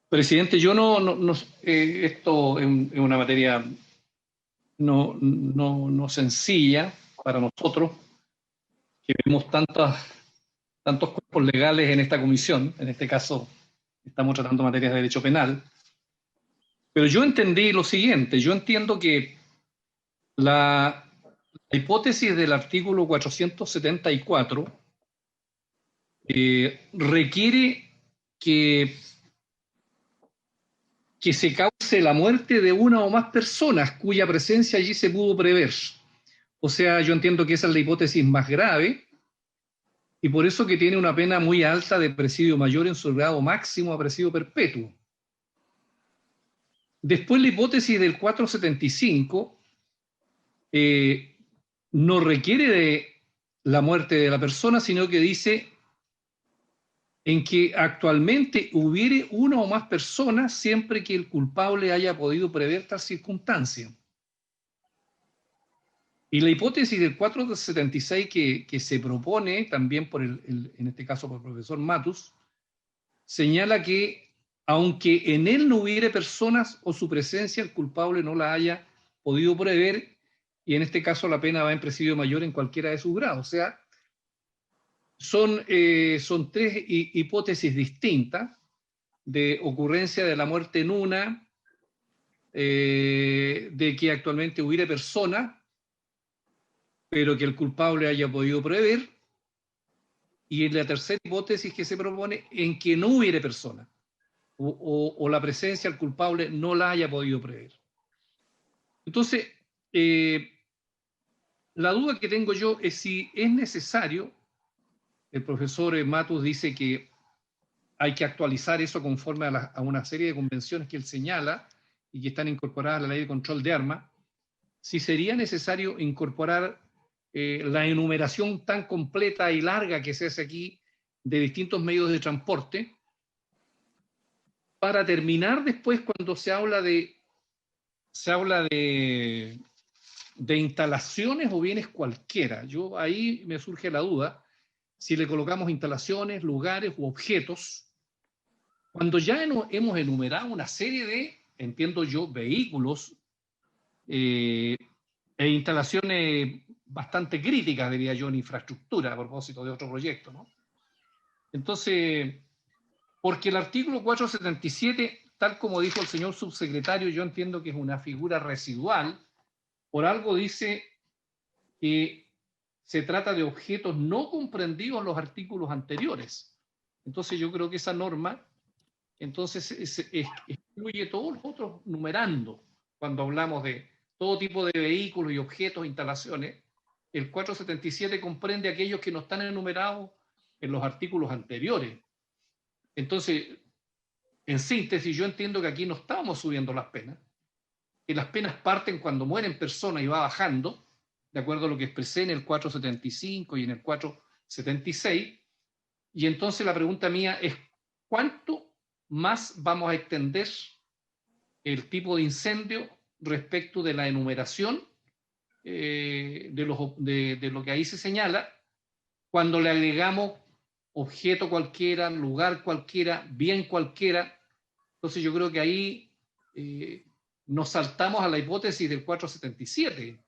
Presidente, yo esto es una materia no sencilla para nosotros, que vemos tantos cuerpos legales en esta comisión. En este caso, estamos tratando materias de derecho penal. Pero yo entendí lo siguiente: yo entiendo que la hipótesis del artículo 474 requiere que se cause la muerte de una o más personas cuya presencia allí se pudo prever. O sea, yo entiendo que esa es la hipótesis más grave y por eso que tiene una pena muy alta de presidio mayor en su grado máximo a presidio perpetuo. Después la hipótesis del 475 no requiere de la muerte de la persona, sino que dice en que actualmente hubiere una o más personas siempre que el culpable haya podido prever tal circunstancia. Y la hipótesis del 476 que se propone también en este caso por el profesor Matus, señala que aunque en él no hubiere personas o su presencia el culpable no la haya podido prever, y en este caso la pena va en presidio mayor en cualquiera de sus grados. O sea, son tres hipótesis distintas de ocurrencia de la muerte en una, de que actualmente hubiere persona, pero que el culpable haya podido prever, y en la tercera hipótesis que se propone en que no hubiere persona, o la presencia del culpable no la haya podido prever. Entonces, la duda que tengo yo es si es necesario. El profesor Matus dice que hay que actualizar eso conforme a una serie de convenciones que él señala y que están incorporadas a la Ley de Control de Armas. Si sería necesario incorporar la enumeración tan completa y larga que se hace aquí de distintos medios de transporte, para terminar después cuando se habla de instalaciones o bienes cualquiera. Yo ahí me surge la duda si le colocamos instalaciones, lugares u objetos, cuando ya hemos enumerado una serie de, entiendo yo, vehículos e instalaciones bastante críticas, diría yo, en infraestructura, a propósito de otro proyecto, ¿no? Entonces, porque el artículo 477, tal como dijo el señor subsecretario, yo entiendo que es una figura residual, por algo dice que se trata de objetos no comprendidos en los artículos anteriores. Entonces yo creo que esa norma entonces excluye todos los otros numerando. Cuando hablamos de todo tipo de vehículos y objetos, instalaciones, el 477 comprende aquellos que no están enumerados en los artículos anteriores. Entonces, en síntesis, yo entiendo que aquí no estamos subiendo las penas, que las penas parten cuando mueren personas y va bajando, de acuerdo a lo que expresé en el 475 y en el 476, y entonces la pregunta mía es, ¿cuánto más vamos a extender el tipo de incendio respecto de la enumeración de lo que ahí se señala, cuando le agregamos objeto cualquiera, lugar cualquiera, bien cualquiera? Entonces yo creo que ahí nos saltamos a la hipótesis del 477,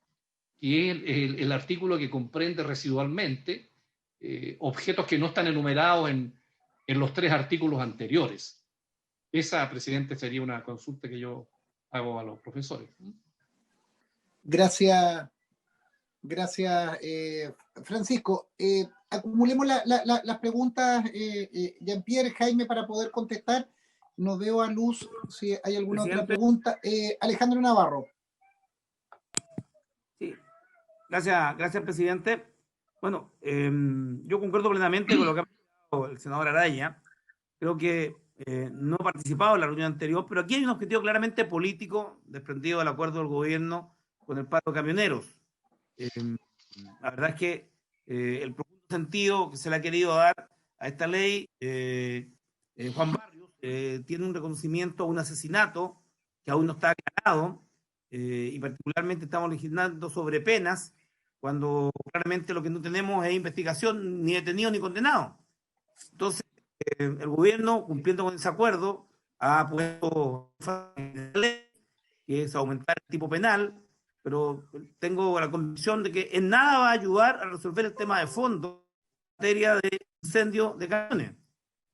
que es el artículo que comprende residualmente objetos que no están enumerados en en los 3 artículos anteriores. Esa, presidente, sería una consulta que yo hago a los profesores. Gracias, Francisco. Acumulemos las preguntas, Jean-Pierre, Jaime, para poder contestar. No veo a luz si hay alguna otra pregunta. Alejandro Navarro. Sí, gracias, presidente. Bueno, yo concuerdo plenamente con lo que ha dicho el senador Araya. Creo que no he participado en la reunión anterior, pero aquí hay un objetivo claramente político desprendido del acuerdo del gobierno con el paro de camioneros. La verdad es que el profundo sentido que se le ha querido dar a esta ley, Juan Barrios tiene un reconocimiento a un asesinato que aún no está aclarado, y particularmente estamos legislando sobre penas, cuando claramente lo que no tenemos es investigación, ni detenido ni condenado. Entonces, el gobierno, cumpliendo con ese acuerdo, ha puesto que es aumentar el tipo penal, pero tengo la convicción de que en nada va a ayudar a resolver el tema de fondo en materia de incendio de camiones.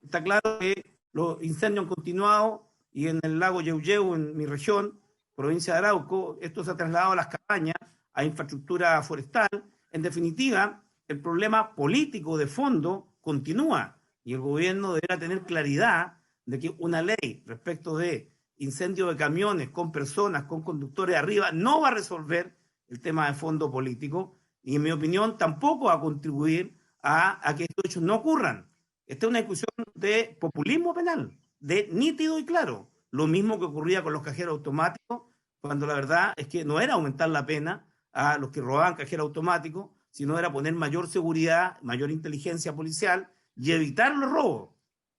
Está claro que los incendios han continuado y en el lago Yeuyeu, en mi región, provincia de Arauco, esto se ha trasladado a las cabañas, a infraestructura forestal. En definitiva, el problema político de fondo continúa y el gobierno deberá tener claridad de que una ley respecto de incendio de camiones con personas, con conductores arriba, no va a resolver el tema de fondo político y, en mi opinión, tampoco va a contribuir a que estos hechos no ocurran. Esta es una discusión de populismo penal, de nítido y claro. Lo mismo que ocurría con los cajeros automáticos, cuando la verdad es que no era aumentar la pena a los que robaban cajero automático, sino era poner mayor seguridad, mayor inteligencia policial y evitar los robos.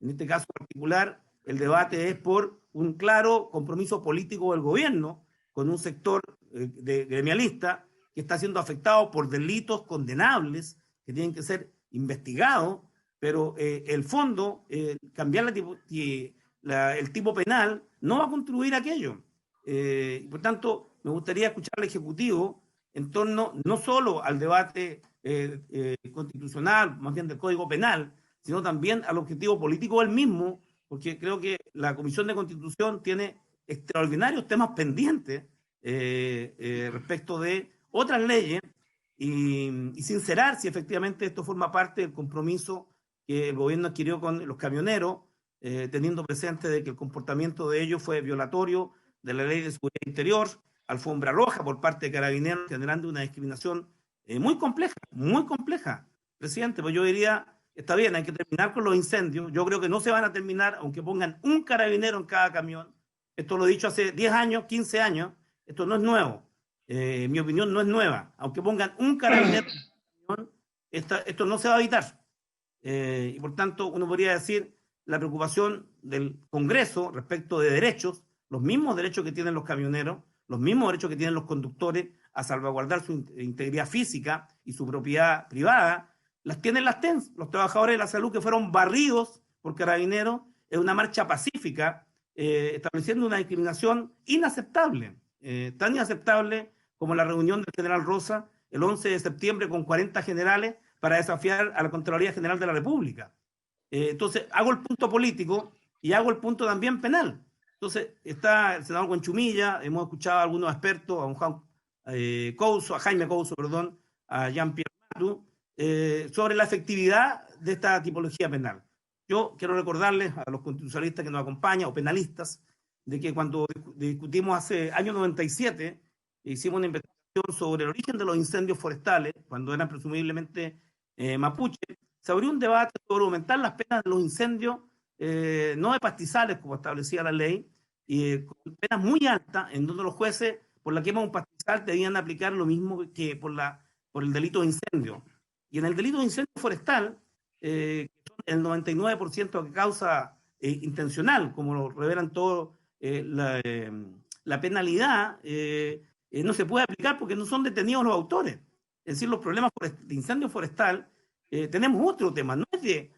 En este caso particular, el debate es por un claro compromiso político del gobierno con un sector gremialista que está siendo afectado por delitos condenables que tienen que ser investigados, pero el fondo, cambiar el tipo penal, no va a contribuir a aquello. Por tanto, me gustaría escuchar al Ejecutivo en torno no solo al debate constitucional, más bien del Código Penal, sino también al objetivo político del mismo, porque creo que la Comisión de Constitución tiene extraordinarios temas pendientes respecto de otras leyes y sincerar si efectivamente esto forma parte del compromiso que el gobierno adquirió con los camioneros, teniendo presente de que el comportamiento de ellos fue violatorio de la Ley de Seguridad Interior, alfombra roja por parte de Carabineros, generando una discriminación muy compleja, presidente. Pues yo diría, está bien, hay que terminar con los incendios. Yo creo que no se van a terminar, aunque pongan un carabinero en cada camión. Esto lo he dicho hace 10 años, 15 años. Esto no es nuevo. Mi opinión no es nueva. Aunque pongan un carabinero en cada camión, esto no se va a evitar. Y por tanto, uno podría decir la preocupación del Congreso respecto de derechos, los mismos derechos que tienen los camioneros, los mismos derechos que tienen los conductores a salvaguardar su integridad física y su propiedad privada, las tienen las TENS, los trabajadores de la salud que fueron barridos por Carabineros en una marcha pacífica, estableciendo una discriminación inaceptable, tan inaceptable como la reunión del general Rosa el 11 de septiembre con 40 generales para desafiar a la Contraloría General de la República. Entonces, hago el punto político y hago el punto también penal. Entonces, está el senador Conchumilla, hemos escuchado a algunos expertos, a Jaime Couso, a Jean-Pierre Matu, sobre la efectividad de esta tipología penal. Yo quiero recordarles a los constitucionalistas que nos acompañan, o penalistas, de que cuando discutimos hace año 97, hicimos una investigación sobre el origen de los incendios forestales, cuando eran presumiblemente mapuche, se abrió un debate sobre aumentar las penas de los incendios, no de pastizales, como establecía la ley, y con penas muy altas, en donde los jueces, por la quema de un pastizal, debían aplicar lo mismo que por el delito de incendio. Y en el delito de incendio forestal, el 99% que causa intencional, como lo revelan todos, la penalidad no se puede aplicar porque no son detenidos los autores. Es decir, los problemas de incendio forestal, tenemos otro tema, no es de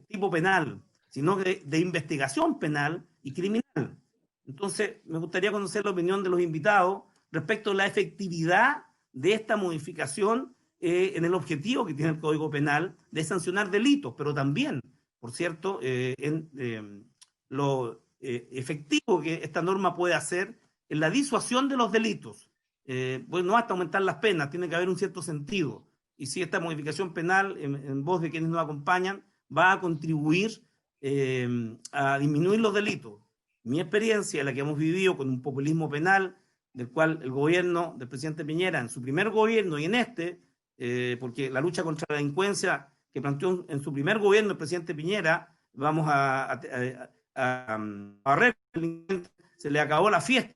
tipo penal, sino de investigación penal y criminal. Entonces, me gustaría conocer la opinión de los invitados respecto a la efectividad de esta modificación en el objetivo que tiene el Código Penal de sancionar delitos, pero también por cierto, en lo efectivo que esta norma puede hacer en la disuasión de los delitos. Pues no basta aumentar las penas, tiene que haber un cierto sentido. Y si esta modificación penal, en voz de quienes nos acompañan, va a contribuir a disminuir los delitos. Mi experiencia, la que hemos vivido con un populismo penal, del cual el gobierno del presidente Piñera, en su primer gobierno y en este, porque la lucha contra la delincuencia que planteó en su primer gobierno el presidente Piñera, vamos a barrer delincuentes, se le acabó la fiesta,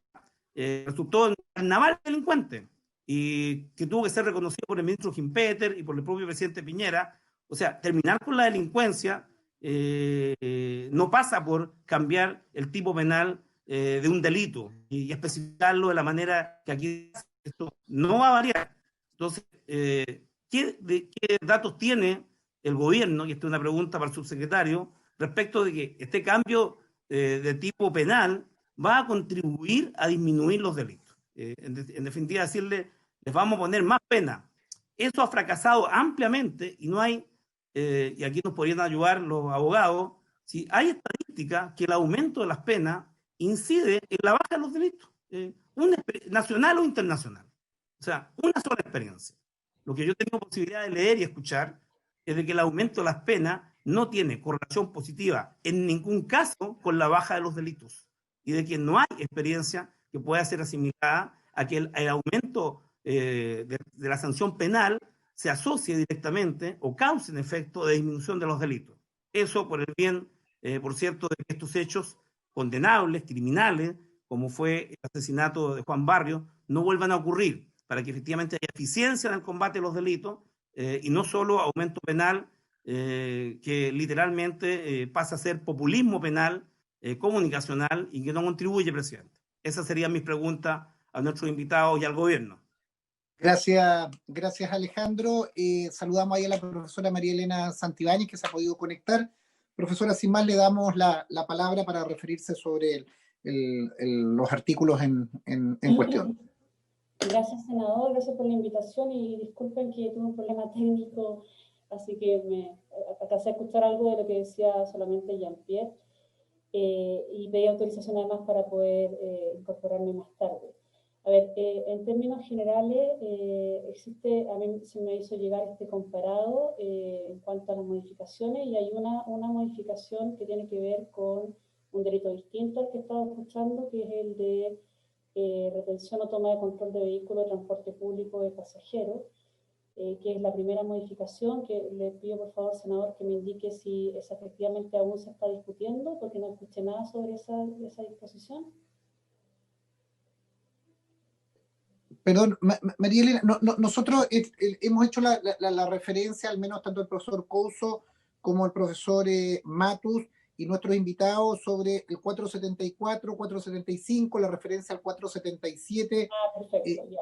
resultó en carnaval delincuente, y que tuvo que ser reconocido por el ministro Gimpeter y por el propio presidente Piñera. O sea, terminar con la delincuencia no pasa por cambiar el tipo penal de un delito y especificarlo de la manera que aquí esto no va a variar. Entonces, ¿qué datos tiene el gobierno, y esta es una pregunta para el subsecretario, respecto de que este cambio de tipo penal va a contribuir a disminuir los delitos? En definitiva, decirle, les vamos a poner más pena. Eso ha fracasado ampliamente y no hay, y aquí nos podrían ayudar los abogados, si hay estadística que el aumento de las penas incide en la baja de los delitos, nacional o internacional. O sea, una sola experiencia. Lo que yo tengo posibilidad de leer y escuchar es de que el aumento de las penas no tiene correlación positiva en ningún caso con la baja de los delitos, y de que no hay experiencia que pueda ser asimilada a que el aumento de la sanción penal se asocie directamente o cause en efecto de disminución de los delitos. Eso por el bien, por cierto, de que estos hechos condenables, criminales, como fue el asesinato de Juan Barrios, no vuelvan a ocurrir, para que efectivamente haya eficiencia en el combate a los delitos y no solo aumento penal que literalmente pasa a ser populismo penal, comunicacional, y que no contribuye, presidente. Esas serían mis preguntas a nuestros invitados y al gobierno. Gracias Alejandro. Saludamos ahí a la profesora María Elena Santibáñez, que se ha podido conectar. Profesora, sin más, le damos la palabra para referirse sobre los artículos en cuestión. Gracias, senador, gracias por la invitación y disculpen que tuve un problema técnico, así que me alcancé a escuchar algo de lo que decía solamente Jean-Pierre y pedí autorización además para poder incorporarme más tarde. A ver, en términos generales, a mí se me hizo llegar este comparado en cuanto a las modificaciones, y hay una modificación que tiene que ver con un delito distinto al que estaba escuchando, que es el de retención o toma de control de vehículos de transporte público de pasajeros, que es la primera modificación, que le pido por favor, senador, que me indique si esa efectivamente aún se está discutiendo, porque no escuché nada sobre esa disposición. Perdón, María Elena, nosotros hemos hecho la referencia, al menos tanto el profesor Couso como el profesor Matus y nuestros invitados, sobre el 474, 475, la referencia al 477. Ah, perfecto, ya.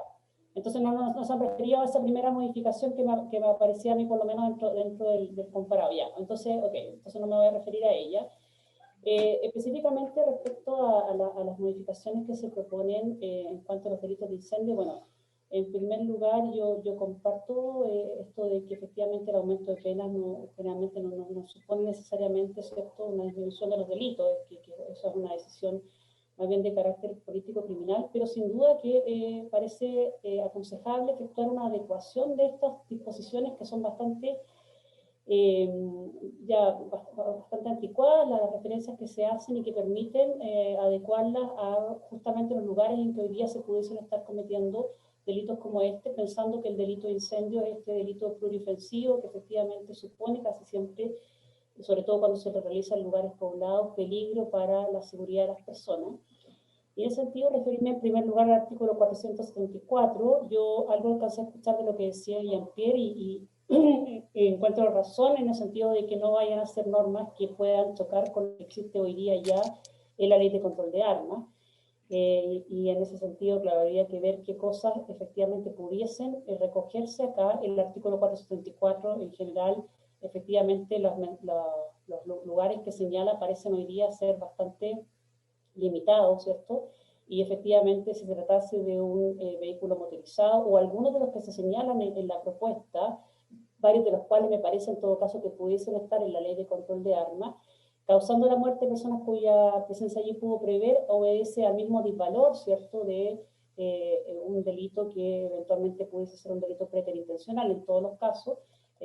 Entonces no se han referido a esa primera modificación que me aparecía a mí, por lo menos dentro del comparado, ya. Entonces, ok, entonces no me voy a referir a ella. Específicamente respecto a las modificaciones que se proponen en cuanto a los delitos de incendio, bueno, en primer lugar yo comparto esto de que efectivamente el aumento de penas generalmente no supone necesariamente, ¿cierto?, una disminución de los delitos, que eso es una decisión más bien de carácter político-criminal, pero sin duda que parece aconsejable efectuar una adecuación de estas disposiciones que son bastante anticuadas, las referencias que se hacen y que permiten adecuarlas a justamente los lugares en que hoy día se pudiesen estar cometiendo delitos como este, pensando que el delito de incendio es este delito pluriofensivo que efectivamente supone casi siempre, sobre todo cuando se realiza en lugares poblados, peligro para la seguridad de las personas. Y en ese sentido, referirme en primer lugar al artículo 474, yo algo alcancé a escuchar de lo que decía Jean-Pierre y encuentro razón en el sentido de que no vayan a ser normas que puedan chocar con lo que existe hoy día ya en la ley de control de armas. Y en ese sentido, claro, habría que ver qué cosas efectivamente pudiesen recogerse acá. En el artículo 474, en general, efectivamente los lugares que señala parecen hoy día ser bastante limitados, ¿cierto? Y efectivamente, si se tratase de un vehículo motorizado o algunos de los que se señalan en la propuesta, varios de los cuales me parece en todo caso que pudiesen estar en la ley de control de armas, causando la muerte de personas cuya presencia allí pudo prever, obedece al mismo disvalor, ¿cierto?, de un delito que eventualmente pudiese ser un delito preterintencional en todos los casos,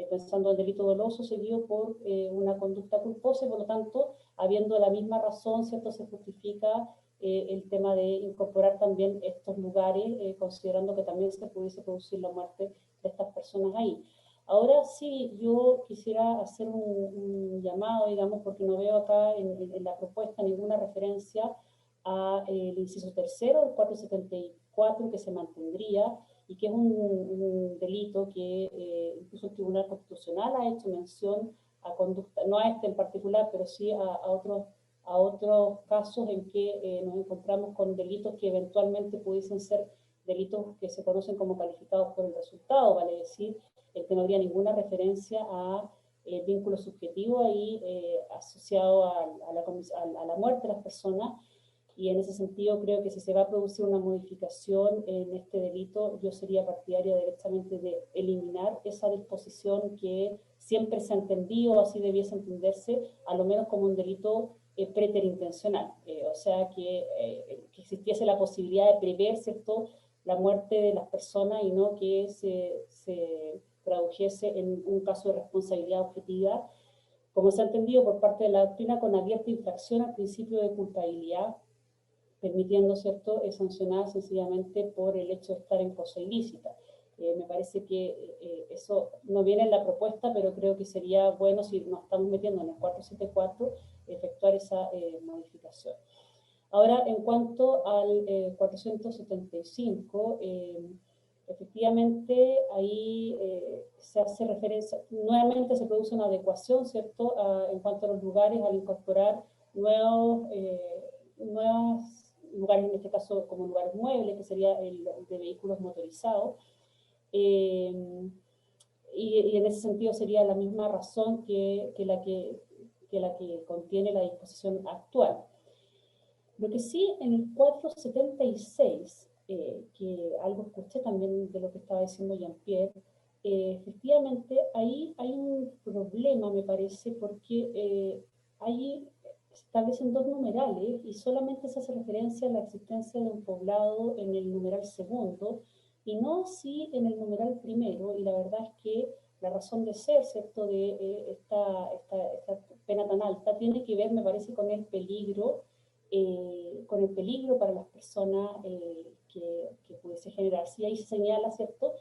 pensando en delito doloso seguido por una conducta culposa, y por lo tanto, habiendo la misma razón, ¿cierto?, se justifica el tema de incorporar también estos lugares, considerando que también se pudiese producir la muerte de estas personas ahí. Ahora sí, yo quisiera hacer un llamado, digamos, porque no veo acá en la propuesta ninguna referencia al inciso tercero del 474 que se mantendría, y que es un delito que incluso el Tribunal Constitucional ha hecho mención a conducta, no a este en particular, pero sí a otros casos en que nos encontramos con delitos que eventualmente pudiesen ser delitos que se conocen como calificados por el resultado, vale decir, que no habría ninguna referencia a vínculo subjetivo ahí asociado a la muerte de las personas. Y en ese sentido creo que si se va a producir una modificación en este delito, yo sería partidaria directamente de eliminar esa disposición que siempre se ha entendido, así debiese entenderse, a lo menos como un delito preterintencional. O sea, que existiese la posibilidad de prever, ¿cierto?, la muerte de las personas, y no que se tradujese en un caso de responsabilidad objetiva, como se ha entendido por parte de la doctrina, con abierta infracción al principio de culpabilidad, permitiendo, ¿cierto?, sancionar sencillamente por el hecho de estar en cosa ilícita. Me parece que eso no viene en la propuesta, pero creo que sería bueno, si nos estamos metiendo en el 474, efectuar esa modificación. Ahora, en cuanto al 475, efectivamente ahí se hace referencia, nuevamente se produce una adecuación, ¿cierto?, en cuanto a los lugares, al incorporar nuevos lugares, en este caso como lugares muebles, que sería el de vehículos motorizados, y en ese sentido sería la misma razón que la que contiene la disposición actual. Lo que sí, en el 476, que algo escuché también de lo que estaba diciendo Jean-Pierre, efectivamente ahí hay un problema, me parece, porque ahí se establecen dos numerales y solamente se hace referencia a la existencia de un poblado en el numeral segundo y no así en el numeral primero, y la verdad es que la razón de ser, ¿cierto?, de esta pena tan alta tiene que ver, me parece, con el peligro para las personas que pudiese generar. Si ahí se señala, ¿cierto?,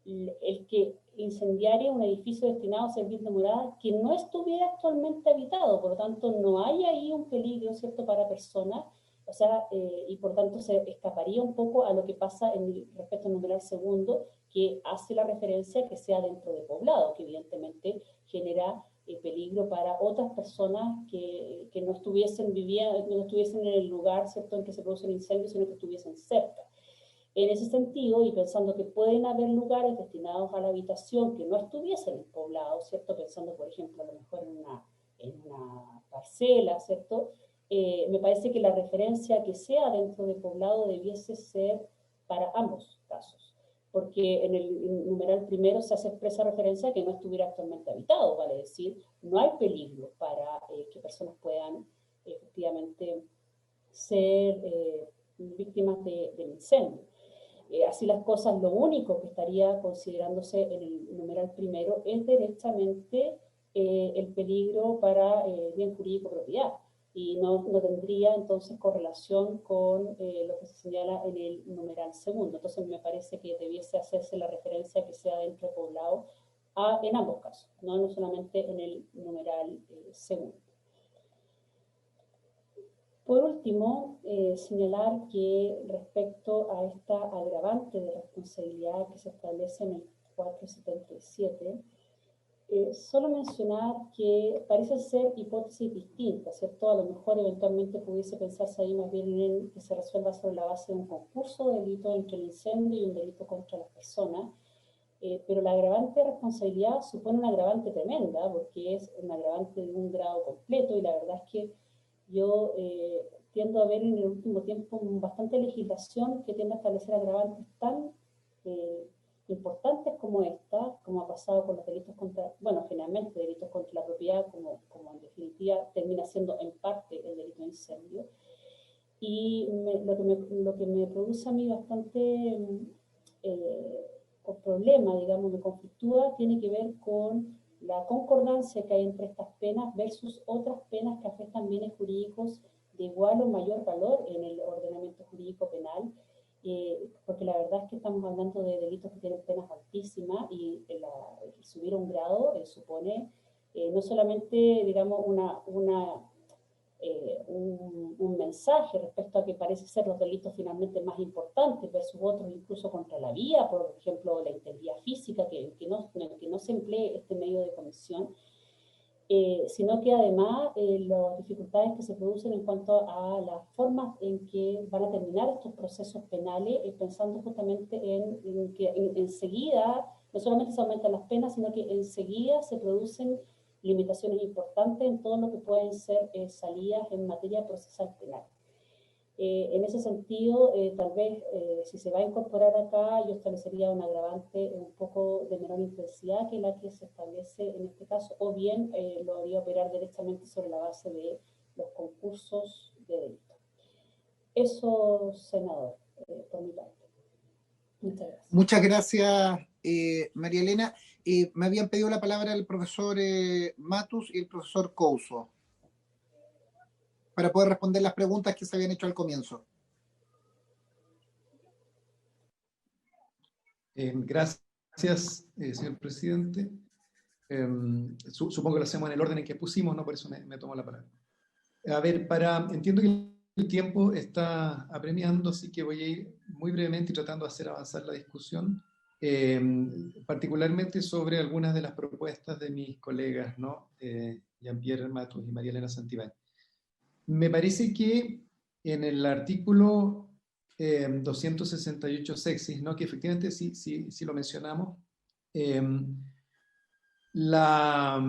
el que incendiaria un edificio destinado a servir de morada que no estuviera actualmente habitado, por lo tanto no hay ahí un peligro, ¿cierto?, para personas, o sea, y por tanto se escaparía un poco a lo que pasa respecto al numeral segundo, que hace la referencia a que sea dentro de poblado, que evidentemente genera peligro para otras personas que no estuviesen en el lugar, ¿cierto?, en que se produce el incendio, sino que estuviesen cerca. En ese sentido, y pensando que pueden haber lugares destinados a la habitación que no estuviesen poblados, ¿cierto?, pensando, por ejemplo, a lo mejor en una parcela, ¿cierto?, me parece que la referencia que sea dentro de poblado debiese ser para ambos casos, porque en el numeral primero se hace expresa referencia a que no estuviera actualmente habitado, vale decir, no hay peligro para que personas puedan efectivamente ser víctimas del incendio. Así las cosas, lo único que estaría considerándose en el numeral primero es directamente el peligro para bien jurídico propiedad, y no tendría entonces correlación con lo que se señala en el numeral segundo. Entonces me parece que debiese hacerse la referencia que sea dentro de poblado en ambos casos, no solamente en el numeral segundo. Por último, señalar que respecto a esta agravante de responsabilidad que se establece en el 477, solo mencionar que parecen ser hipótesis distintas, ¿cierto? A lo mejor eventualmente pudiese pensarse ahí más bien en que se resuelva sobre la base de un concurso de delito entre el incendio y un delito contra las personas, pero la agravante de responsabilidad supone una agravante tremenda, porque es un agravante de un grado completo, y la verdad es que yo tiendo a ver en el último tiempo bastante legislación que tiende a establecer agravantes tan importantes como esta, como ha pasado con los delitos contra, bueno, generalmente delitos contra la propiedad, como en definitiva termina siendo en parte el delito de incendio. Y lo que me produce a mí bastante problema, digamos, me conflictúa, tiene que ver con la concordancia que hay entre estas penas versus otras penas que afectan bienes jurídicos de igual o mayor valor en el ordenamiento jurídico penal, porque la verdad es que estamos hablando de delitos que tienen penas altísimas y subir un grado supone no solamente, digamos, un mensaje respecto a que parece ser los delitos finalmente más importantes versus otros, incluso contra la vida, por ejemplo, la integridad física, en el que no se emplee este medio de comisión, sino que además las dificultades que se producen en cuanto a las formas en que van a terminar estos procesos penales, pensando justamente en que enseguida no solamente se aumentan las penas, sino que enseguida se producen limitaciones importantes en todo lo que pueden ser salidas en materia procesal penal. En ese sentido, tal vez si se va a incorporar acá, yo establecería un agravante un poco de menor intensidad que la que se establece en este caso, o bien lo haría operar directamente sobre la base de los concursos de delito. Eso, senador, por mi parte. Muchas gracias. Muchas gracias, María Elena. Me habían pedido la palabra el profesor Matus y el profesor Couso para poder responder las preguntas que se habían hecho al comienzo. Gracias, señor presidente. Supongo que lo hacemos en el orden en que pusimos, ¿no? Por eso me tomo la palabra. A ver, entiendo que el tiempo está apremiando, así que voy a ir muy brevemente tratando de hacer avanzar la discusión, particularmente sobre algunas de las propuestas de mis colegas, ¿no? Jean-Pierre Matus y María Elena Santibáñez. Me parece que en el artículo 268 sexis, ¿no? Que efectivamente sí lo mencionamos, la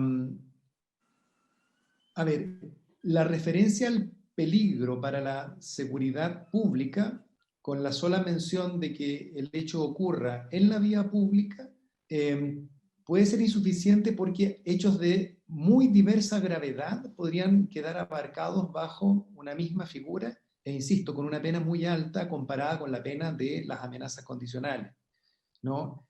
referencia al peligro para la seguridad pública, con la sola mención de que el hecho ocurra en la vía pública, puede ser insuficiente porque hechos de muy diversa gravedad podrían quedar abarcados bajo una misma figura, e insisto, con una pena muy alta comparada con la pena de las amenazas condicionales, ¿no?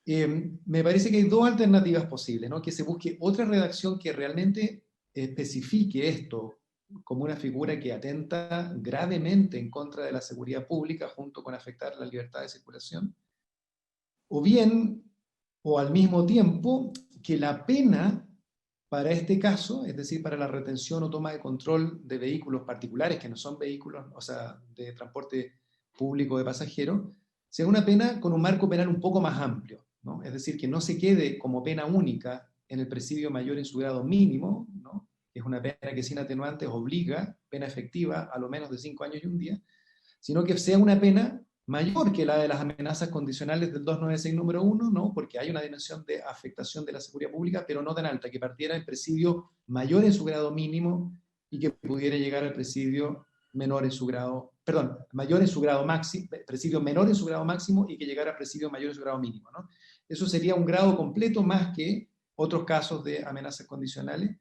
Me parece que hay dos alternativas posibles, ¿no? Que se busque otra redacción que realmente especifique esto como una figura que atenta gravemente en contra de la seguridad pública junto con afectar la libertad de circulación, o bien, o al mismo tiempo, que la pena para este caso, es decir, para la retención o toma de control de vehículos particulares, que no son vehículos, o sea, de transporte público de pasajeros, sea una pena con un marco penal un poco más amplio, ¿no? Es decir, que no se quede como pena única en el presidio mayor en su grado mínimo, ¿no? Que es una pena que sin atenuantes obliga, pena efectiva, a lo menos de 5 años y un día, sino que sea una pena mayor que la de las amenazas condicionales del 296 número 1, ¿no? Porque hay una dimensión de afectación de la seguridad pública, pero no tan alta, que partiera en presidio mayor en su grado mínimo y que pudiera llegar al presidio menor en su grado, perdón, mayor en su grado máximo, presidio menor en su grado máximo y que llegara a presidio mayor en su grado mínimo, ¿no? Eso sería un grado completo más que otros casos de amenazas condicionales,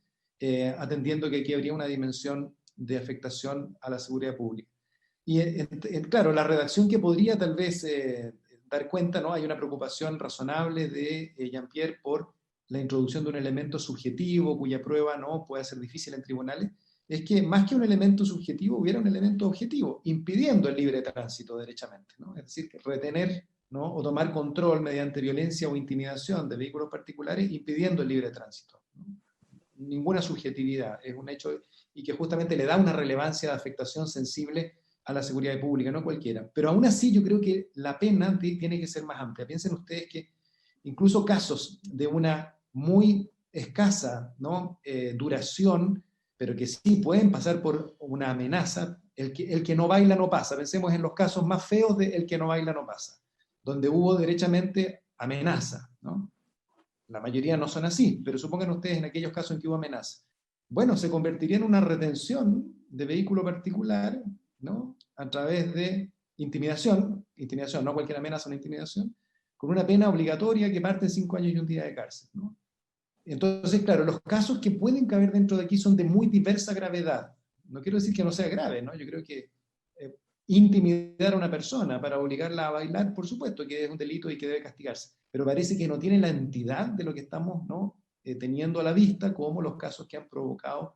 atendiendo que aquí habría una dimensión de afectación a la seguridad pública. Y claro, la redacción que podría tal vez dar cuenta, ¿no? Hay una preocupación razonable de Jean-Pierre por la introducción de un elemento subjetivo cuya prueba no puede ser difícil en tribunales, es que más que un elemento subjetivo hubiera un elemento objetivo, impidiendo el libre tránsito derechamente, ¿no? Es decir, que retener, ¿no? O tomar control mediante violencia o intimidación de vehículos particulares, impidiendo el libre tránsito, ¿no? Ninguna subjetividad, es un hecho y que justamente le da una relevancia de afectación sensible a la seguridad pública, no cualquiera. Pero aún así yo creo que la pena tiene que ser más amplia. Piensen ustedes que incluso casos de una muy escasa, ¿no? Duración, pero que sí pueden pasar por una amenaza, el que no baila no pasa. Pensemos en los casos más feos de el que no baila no pasa, donde hubo derechamente amenaza, ¿no? La mayoría no son así, pero supongan ustedes en aquellos casos en que hubo amenaza. Bueno, se convertiría en una retención de vehículo particular, ¿no? A través de intimidación, no cualquier amenaza, una intimidación, con una pena obligatoria que parte de 5 años y un día de cárcel, ¿no? Entonces, claro, los casos que pueden caber dentro de aquí son de muy diversa gravedad. No quiero decir que no sea grave, ¿no? Yo creo que intimidar a una persona para obligarla a bailar, por supuesto que es un delito y que debe castigarse, pero parece que no tiene la entidad de lo que estamos, ¿no? Teniendo a la vista como los casos que han provocado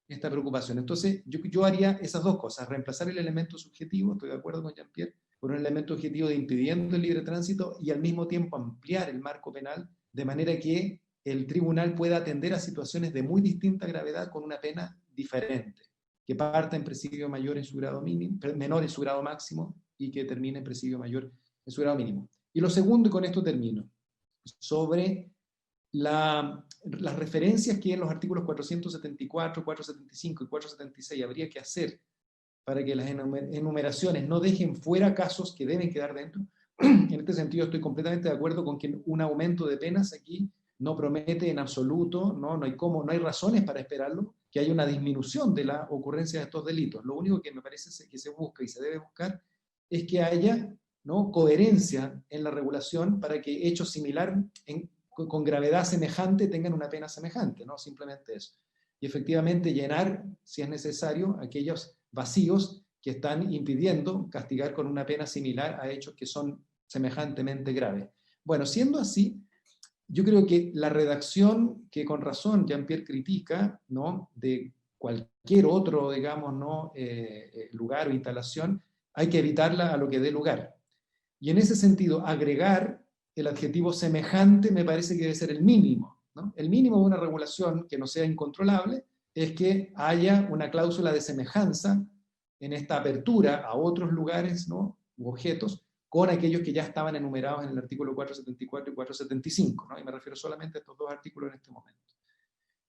esta preocupación. Entonces, yo haría esas dos cosas, reemplazar el elemento subjetivo, estoy de acuerdo con Jean-Pierre, por un elemento objetivo de impidiendo el libre tránsito y al mismo tiempo ampliar el marco penal de manera que el tribunal pueda atender a situaciones de muy distinta gravedad con una pena diferente, que parta en presidio mayor en su grado mínimo, menor en su grado máximo y que termine en presidio mayor en su grado mínimo. Y lo segundo, y con esto termino, sobre las referencias que en los artículos 474, 475 y 476 habría que hacer para que las enumeraciones no dejen fuera casos que deben quedar dentro. En este sentido estoy completamente de acuerdo con que un aumento de penas aquí no promete en absoluto, no hay razones para esperarlo, que haya una disminución de la ocurrencia de estos delitos. Lo único que me parece que se busca y se debe buscar es que haya, ¿no?, coherencia en la regulación para que hechos similares con gravedad semejante tengan una pena semejante, ¿no? Simplemente eso. Y efectivamente llenar, si es necesario, aquellos vacíos que están impidiendo castigar con una pena similar a hechos que son semejantemente graves. Bueno, siendo así, yo creo que la redacción que con razón Jean-Pierre critica, ¿no?, de cualquier otro, digamos, ¿no?, lugar o instalación, hay que evitarla a lo que dé lugar. Y en ese sentido, agregar el adjetivo semejante me parece que debe ser el mínimo, ¿no? El mínimo de una regulación que no sea incontrolable es que haya una cláusula de semejanza en esta apertura a otros lugares, ¿no?, u objetos, con aquellos que ya estaban enumerados en el artículo 474 y 475, ¿no? Y me refiero solamente a estos dos artículos en este momento.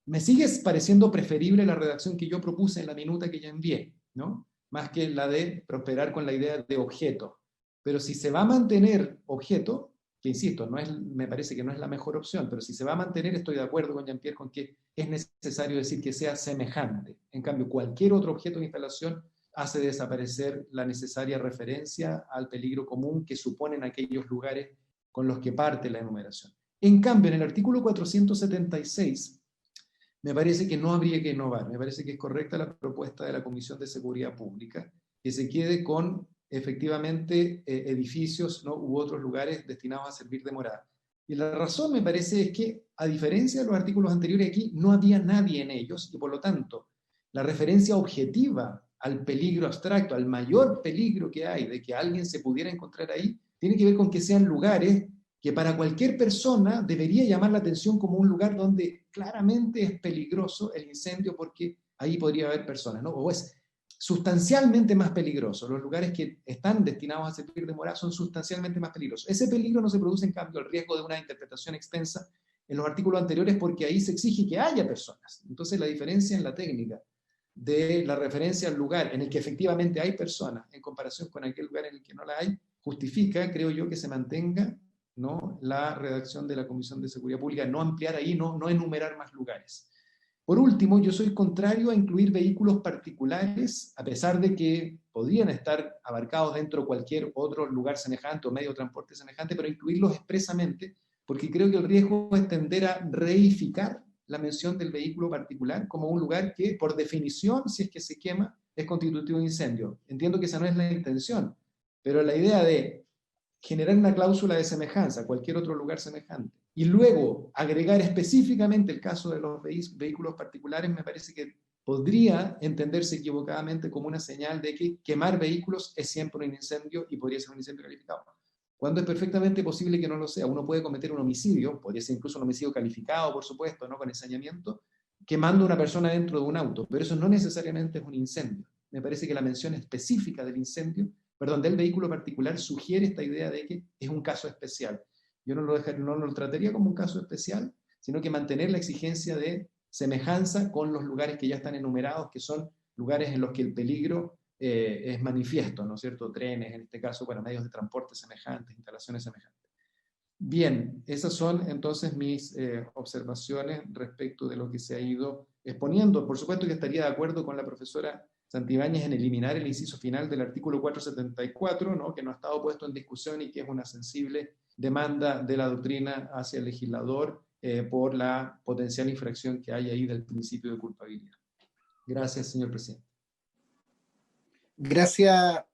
Me sigue pareciendo preferible la redacción que yo propuse en la minuta que ya envié, ¿no?, más que la de prosperar con la idea de objeto. Pero si se va a mantener objeto, que insisto, me parece que no es la mejor opción, pero si se va a mantener, estoy de acuerdo con Jean-Pierre con que es necesario decir que sea semejante. En cambio, cualquier otro objeto de instalación hace desaparecer la necesaria referencia al peligro común que suponen aquellos lugares con los que parte la enumeración. En cambio, en el artículo 476, me parece que no habría que innovar. Me parece que es correcta la propuesta de la Comisión de Seguridad Pública, que se quede con, efectivamente, edificios, ¿no?, u otros lugares destinados a servir de morada. Y la razón, me parece, es que, a diferencia de los artículos anteriores, aquí no había nadie en ellos, y por lo tanto, la referencia objetiva al peligro abstracto, al mayor peligro que hay de que alguien se pudiera encontrar ahí, tiene que ver con que sean lugares que para cualquier persona debería llamar la atención como un lugar donde claramente es peligroso el incendio porque ahí podría haber personas, ¿no? O es sustancialmente más peligroso. Los lugares que están destinados a servir de morada son sustancialmente más peligrosos. Ese peligro no se produce, en cambio, el riesgo de una interpretación extensa en los artículos anteriores porque ahí se exige que haya personas. Entonces la diferencia en la técnica de la referencia al lugar en el que efectivamente hay personas en comparación con aquel lugar en el que no la hay, justifica, creo yo, que se mantenga, ¿no?, la redacción de la Comisión de Seguridad Pública, no ampliar ahí, no enumerar más lugares. Por último, yo soy contrario a incluir vehículos particulares, a pesar de que podrían estar abarcados dentro de cualquier otro lugar semejante o medio de transporte semejante, pero incluirlos expresamente, porque creo que el riesgo es tender a reificar la mención del vehículo particular como un lugar que, por definición, si es que se quema, es constitutivo de incendio. Entiendo que esa no es la intención, pero la idea de generar una cláusula de semejanza a cualquier otro lugar semejante y luego agregar específicamente el caso de los vehículos particulares me parece que podría entenderse equivocadamente como una señal de que quemar vehículos es siempre un incendio y podría ser un incendio calificado, cuando es perfectamente posible que no lo sea. Uno puede cometer un homicidio, podría ser incluso un homicidio calificado, por supuesto, ¿no?, con ensañamiento, quemando a una persona dentro de un auto, pero eso no necesariamente es un incendio. Me parece que la mención específica del del vehículo particular sugiere esta idea de que es un caso especial. Yo no lo trataría como un caso especial, sino que mantener la exigencia de semejanza con los lugares que ya están enumerados, que son lugares en los que el peligro es manifiesto, ¿no es cierto? Trenes, en este caso, bueno, medios de transporte semejantes, instalaciones semejantes. Bien, esas son entonces mis observaciones respecto de lo que se ha ido exponiendo. Por supuesto que estaría de acuerdo con la profesora Santibáñez en eliminar el inciso final del artículo 474, ¿no?, que no ha estado puesto en discusión y que es una sensible demanda de la doctrina hacia el legislador por la potencial infracción que hay ahí del principio de culpabilidad. Gracias, señor presidente. Gracias,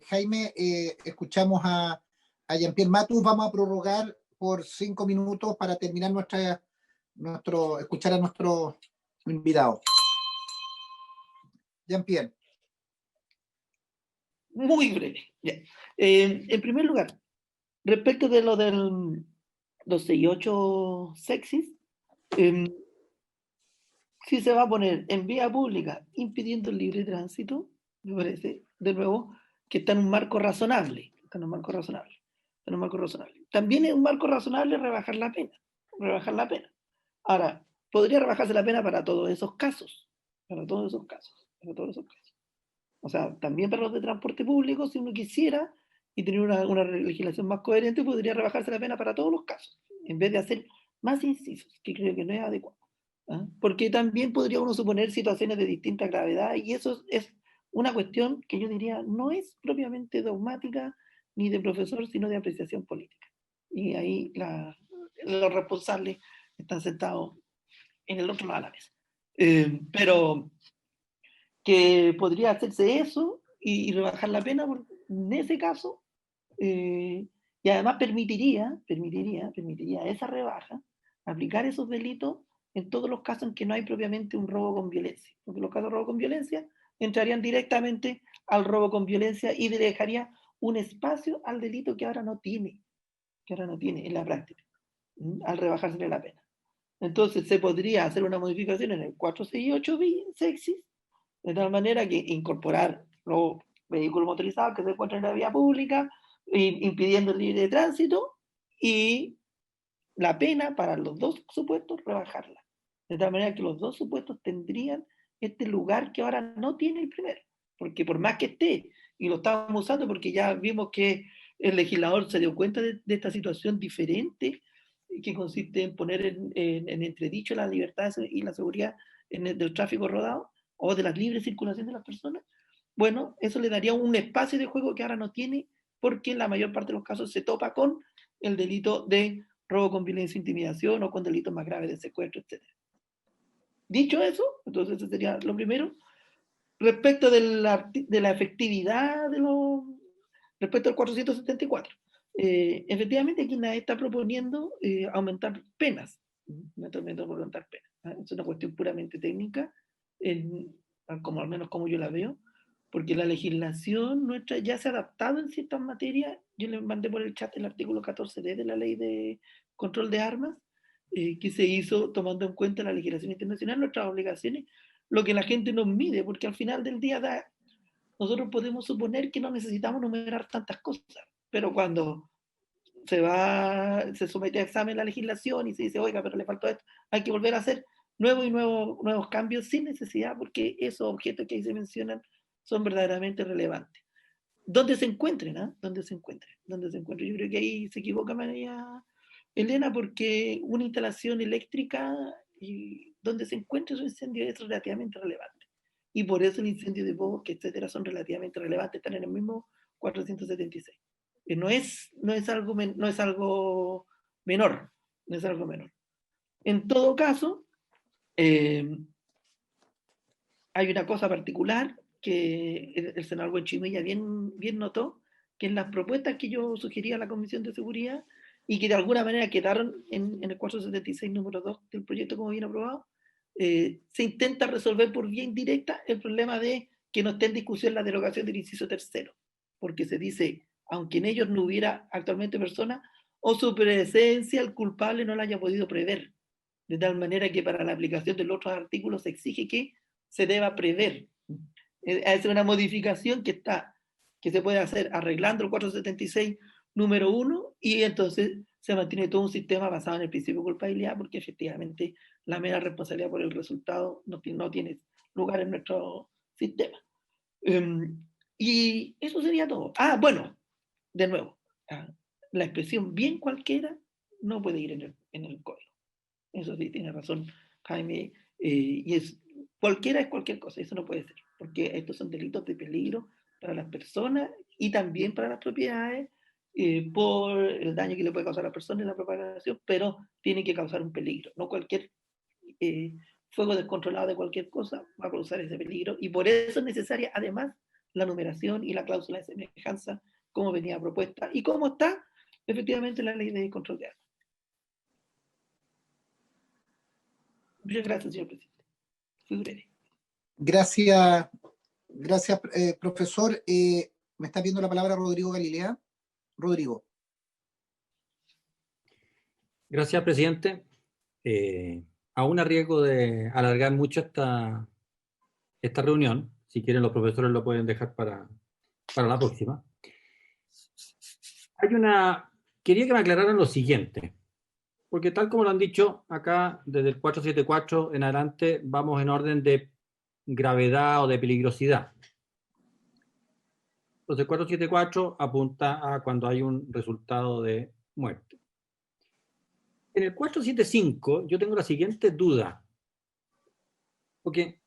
Jaime. Escuchamos a Jean-Pierre Matus. Vamos a prorrogar por 5 minutos para terminar escuchar a nuestro invitado. Jean-Pierre. Muy breve. En primer lugar, respecto de lo del 268 sexis, si se va a poner en vía pública impidiendo el libre tránsito, me parece, de nuevo, que está en un marco razonable. También es un marco razonable rebajar la pena. Ahora, podría rebajarse la pena para todos esos casos. O sea, también para los de transporte público, si uno quisiera y tener una legislación más coherente, podría rebajarse la pena para todos los casos, en vez de hacer más incisos, que creo que no es adecuado. ¿Ah? Porque también podría uno suponer situaciones de distinta gravedad, y eso es una cuestión que yo diría no es propiamente dogmática ni de profesor, sino de apreciación política. Y ahí los responsables están sentados en el otro lado de la mesa. Pero que podría hacerse eso y rebajar la pena en ese caso, y además permitiría esa rebaja aplicar esos delitos en todos los casos en que no hay propiamente un robo con violencia, porque los casos de robo con violencia entrarían directamente al robo con violencia y le dejaría un espacio al delito que ahora no tiene en la práctica, al rebajarse la pena. Entonces se podría hacer una modificación en el 468 sexis, de tal manera que incorporar los vehículos motorizados que se encuentran en la vía pública, impidiendo el libre tránsito, y la pena para los dos supuestos rebajarla. De tal manera que los dos supuestos tendrían este lugar que ahora no tiene el primero. Porque por más que esté, y lo estamos usando porque ya vimos que el legislador se dio cuenta de esta situación diferente, que consiste en poner en entredicho la libertad y la seguridad del tráfico rodado, o de la libre circulación de las personas, bueno, eso le daría un espacio de juego que ahora no tiene, porque en la mayor parte de los casos se topa con el delito de robo con violencia e intimidación, o con delitos más graves de secuestro, etc. Dicho eso, entonces ese sería lo primero. Respecto de la efectividad respecto al 474, efectivamente aquí nadie está proponiendo aumentar penas. Es una cuestión puramente técnica, como al menos como yo la veo, porque la legislación nuestra ya se ha adaptado en ciertas materias. Yo le mandé por el chat el artículo 14D de la ley de control de armas, que se hizo tomando en cuenta la legislación internacional, nuestras obligaciones, lo que la gente nos mide, porque al final del día nosotros podemos suponer que no necesitamos numerar tantas cosas, pero cuando se somete a examen la legislación y se dice, oiga, pero le faltó esto, hay que volver a hacer nuevos cambios sin necesidad, porque esos objetos que ahí se mencionan son verdaderamente relevantes. ¿Dónde se encuentren? ¿Dónde se encuentren? Yo creo que ahí se equivoca María Elena, porque una instalación eléctrica y donde se encuentre su incendio es relativamente relevante. Y por eso el incendio de bosque, etcétera, son relativamente relevantes, están en el mismo 476. No es algo menor. En todo caso, hay una cosa particular que el senador Buenchimilla bien notó, que en las propuestas que yo sugería a la Comisión de Seguridad, y que de alguna manera quedaron en el 476 número 2 del proyecto como bien aprobado, se intenta resolver por vía indirecta el problema de que no esté en discusión la derogación del inciso tercero, porque se dice, aunque en ellos no hubiera actualmente persona, o su presencia el culpable no la haya podido prever, de tal manera que para la aplicación de los otros artículos se exige que se deba prever. Es una modificación que se puede hacer arreglando el 476 número 1, y entonces se mantiene todo un sistema basado en el principio de culpabilidad, porque efectivamente la mera responsabilidad por el resultado no tiene lugar en nuestro sistema. Y eso sería todo. Bueno, de nuevo, la expresión bien cualquiera no puede ir en el código. Eso sí, tiene razón Jaime, y cualquiera es cualquier cosa, eso no puede ser, porque estos son delitos de peligro para las personas y también para las propiedades, por el daño que le puede causar a la persona en la propagación, pero tiene que causar un peligro. No cualquier fuego descontrolado de cualquier cosa va a causar ese peligro, y por eso es necesaria además la numeración y la cláusula de semejanza, como venía propuesta y como está efectivamente la ley de control de armas. Muchas gracias, señor presidente. Fui breve. Gracias, profesor. Me está pidiendo la palabra Rodrigo Galilea. Rodrigo. Gracias, presidente. Aún a riesgo de alargar mucho esta reunión, si quieren los profesores lo pueden dejar para la próxima. Quería que me aclararan lo siguiente, porque tal como lo han dicho acá, desde el 474 en adelante, vamos en orden de gravedad o de peligrosidad. Entonces, el 474 apunta a cuando hay un resultado de muerte. En el 475 yo tengo la siguiente duda, porque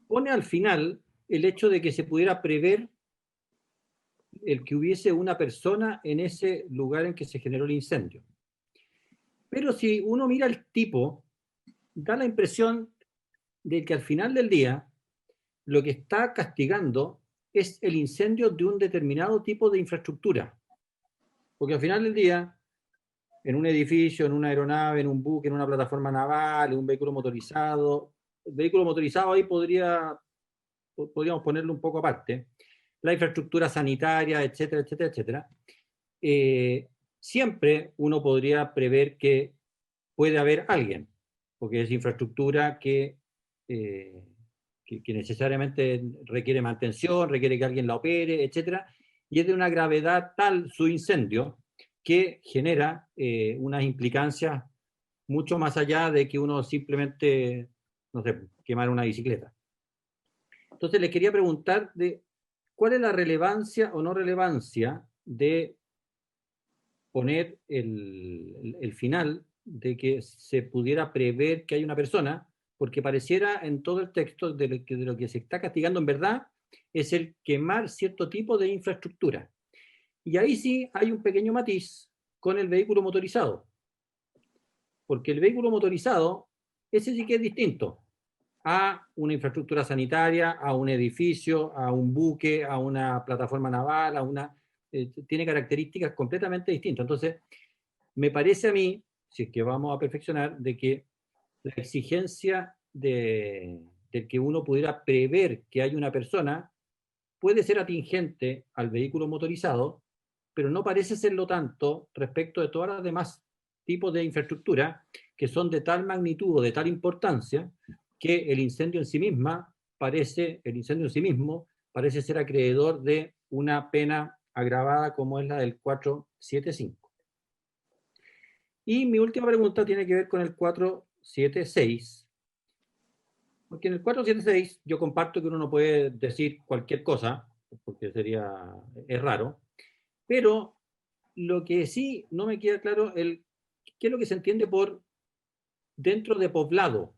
pone al final el hecho de que se pudiera prever el que hubiese una persona en ese lugar en que se generó el incendio. Pero si uno mira el tipo, da la impresión de que al final del día lo que está castigando es el incendio de un determinado tipo de infraestructura. Porque al final del día, en un edificio, en una aeronave, en un buque, en una plataforma naval, en un vehículo motorizado, el vehículo motorizado ahí podríamos ponerlo un poco aparte, la infraestructura sanitaria, etcétera, etcétera, etcétera. Siempre uno podría prever que puede haber alguien, porque es infraestructura que necesariamente requiere mantención, requiere que alguien la opere, etcétera, y es de una gravedad tal su incendio que genera unas implicancias mucho más allá de que uno simplemente, no sé, quemar una bicicleta. Entonces les quería preguntar de cuál es la relevancia o no relevancia de poner el final de que se pudiera prever que hay una persona, porque pareciera en todo el texto de lo que se está castigando en verdad es el quemar cierto tipo de infraestructura. Y ahí sí hay un pequeño matiz con el vehículo motorizado, porque el vehículo motorizado, ese sí que es distinto a una infraestructura sanitaria, a un edificio, a un buque, a una plataforma naval, tiene características completamente distintas. Entonces, me parece a mí, si es que vamos a perfeccionar, de que la exigencia de que uno pudiera prever que hay una persona puede ser atingente al vehículo motorizado, pero no parece serlo tanto respecto de todas las demás tipos de infraestructura que son de tal magnitud o de tal importancia que el incendio en sí mismo parece ser acreedor de una pena agravada como es la del 475. Y mi última pregunta tiene que ver con el 476, porque en el 476 yo comparto que uno no puede decir cualquier cosa, porque es raro, pero lo que sí no me queda claro es qué es lo que se entiende por dentro de poblado,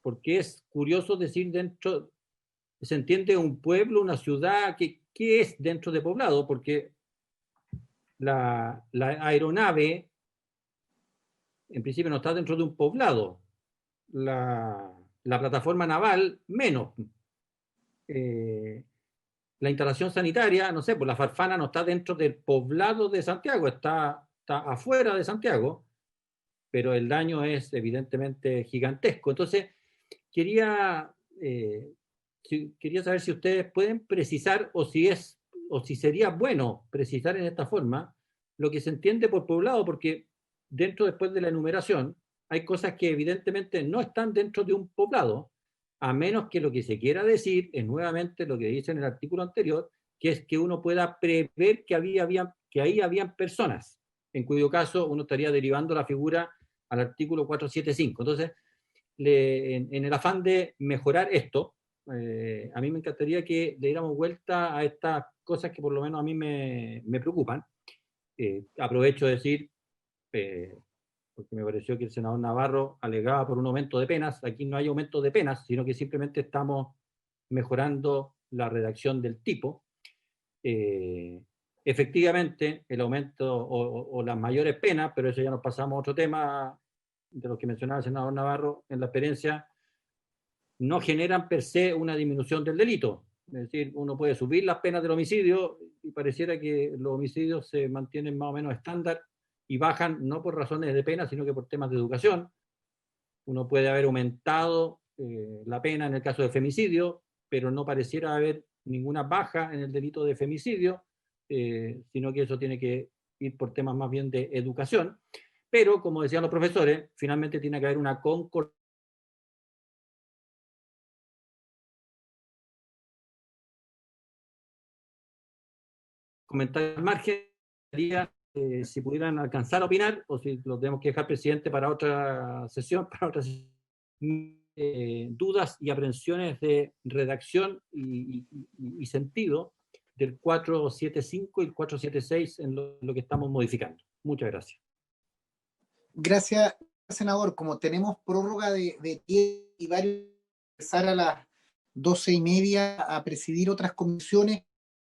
porque es curioso decir dentro, se entiende un pueblo, una ciudad, ¿qué es dentro de poblado? Porque la aeronave en principio no está dentro de un poblado, la plataforma naval menos, la instalación sanitaria, no sé, pues la Farfana no está dentro del poblado de Santiago, está afuera de Santiago, pero el daño es evidentemente gigantesco. Entonces, quería saber si ustedes pueden precisar o si sería bueno precisar en esta forma lo que se entiende por poblado, porque después de la enumeración, hay cosas que evidentemente no están dentro de un poblado, a menos que lo que se quiera decir es nuevamente lo que dice en el artículo anterior, que es que uno pueda prever que ahí habían personas, en cuyo caso uno estaría derivando la figura al artículo 475. Entonces, en el afán de mejorar esto, a mí me encantaría que le diéramos vuelta a estas cosas que por lo menos a mí me preocupan. Aprovecho de decir, porque me pareció que el senador Navarro alegaba por un aumento de penas. Aquí no hay aumento de penas, sino que simplemente estamos mejorando la redacción del tipo. efectivamente el aumento o las mayores penas, pero eso ya nos pasamos a otro tema de los que mencionaba el senador Navarro, en la experiencia, no generan per se una disminución del delito. Es decir, uno puede subir las penas del homicidio y pareciera que los homicidios se mantienen más o menos estándar y bajan no por razones de pena, sino que por temas de educación. Uno puede haber aumentado la pena en el caso de femicidio, pero no pareciera haber ninguna baja en el delito de femicidio, sino que eso tiene que ir por temas más bien de educación. Pero, como decían los profesores, finalmente tiene que haber una concordancia. Comentario al margen, si pudieran alcanzar a opinar, o si lo tenemos que dejar, presidente, para otra sesión, dudas y aprensiones de redacción y sentido del 475 y el 476 en lo que estamos modificando. Muchas gracias. Gracias, senador. Como tenemos prórroga de tiempo y varios empezar a las 12:30 a presidir otras comisiones,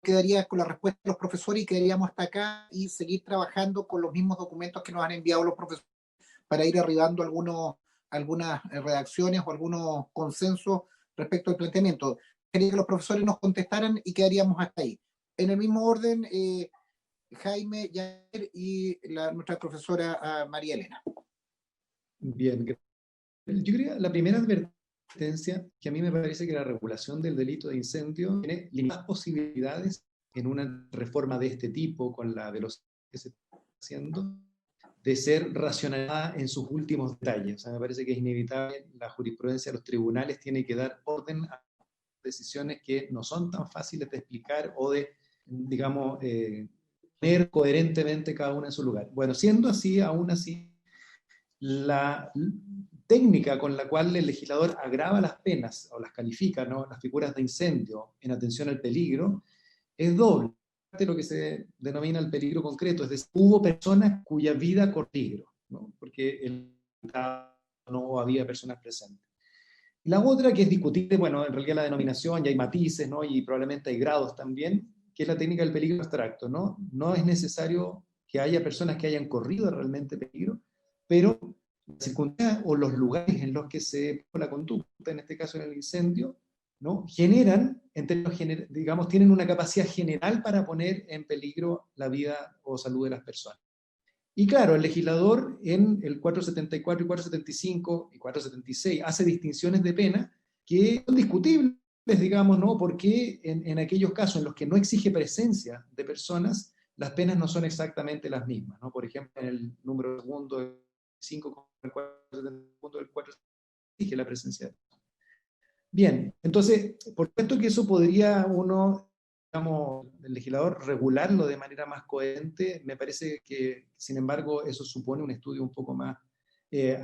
quedaría con la respuesta de los profesores y quedaríamos hasta acá y seguir trabajando con los mismos documentos que nos han enviado los profesores para ir arribando algunas redacciones o algunos consensos respecto al planteamiento. Quería que los profesores nos contestaran y quedaríamos hasta ahí. En el mismo orden, Jaime, Jair y nuestra profesora María Elena. Bien, yo creo que la primera advertencia, que a mí me parece que la regulación del delito de incendio tiene limitadas posibilidades en una reforma de este tipo, con la velocidad que se está haciendo, de ser racionalizada en sus últimos detalles. O sea, me parece que es inevitable, la jurisprudencia de los tribunales tiene que dar orden a decisiones que no son tan fáciles de explicar o de, digamos, poner coherentemente cada una en su lugar. Bueno, siendo así, aún así, la técnica con la cual el legislador agrava las penas o las califica, ¿no?, las figuras de incendio en atención al peligro, es doble. Lo que se denomina el peligro concreto, es decir, hubo personas cuya vida corrió peligro, ¿no?, porque no había personas presentes. La otra, que es discutible, bueno, en realidad la denominación, ya hay matices, ¿no?, y probablemente hay grados también, que es la técnica del peligro abstracto, ¿no? No es necesario que haya personas que hayan corrido realmente peligro, pero las circunstancias o los lugares en los que se pone la conducta, en este caso en el incendio, ¿no?, generan, en términos digamos, tienen una capacidad general para poner en peligro la vida o salud de las personas. Y claro, el legislador en el 474 y 475 y 476 hace distinciones de pena que son discutibles, digamos, ¿no?, porque en aquellos casos en los que no exige presencia de personas, las penas no son exactamente las mismas, ¿no? Por ejemplo, en el número segundo del 5 con el 4 del 4 exige la presencia de personas. Bien, entonces, por supuesto que eso podría uno, digamos, el legislador regularlo de manera más coherente. Me parece que, sin embargo, eso supone un estudio un poco más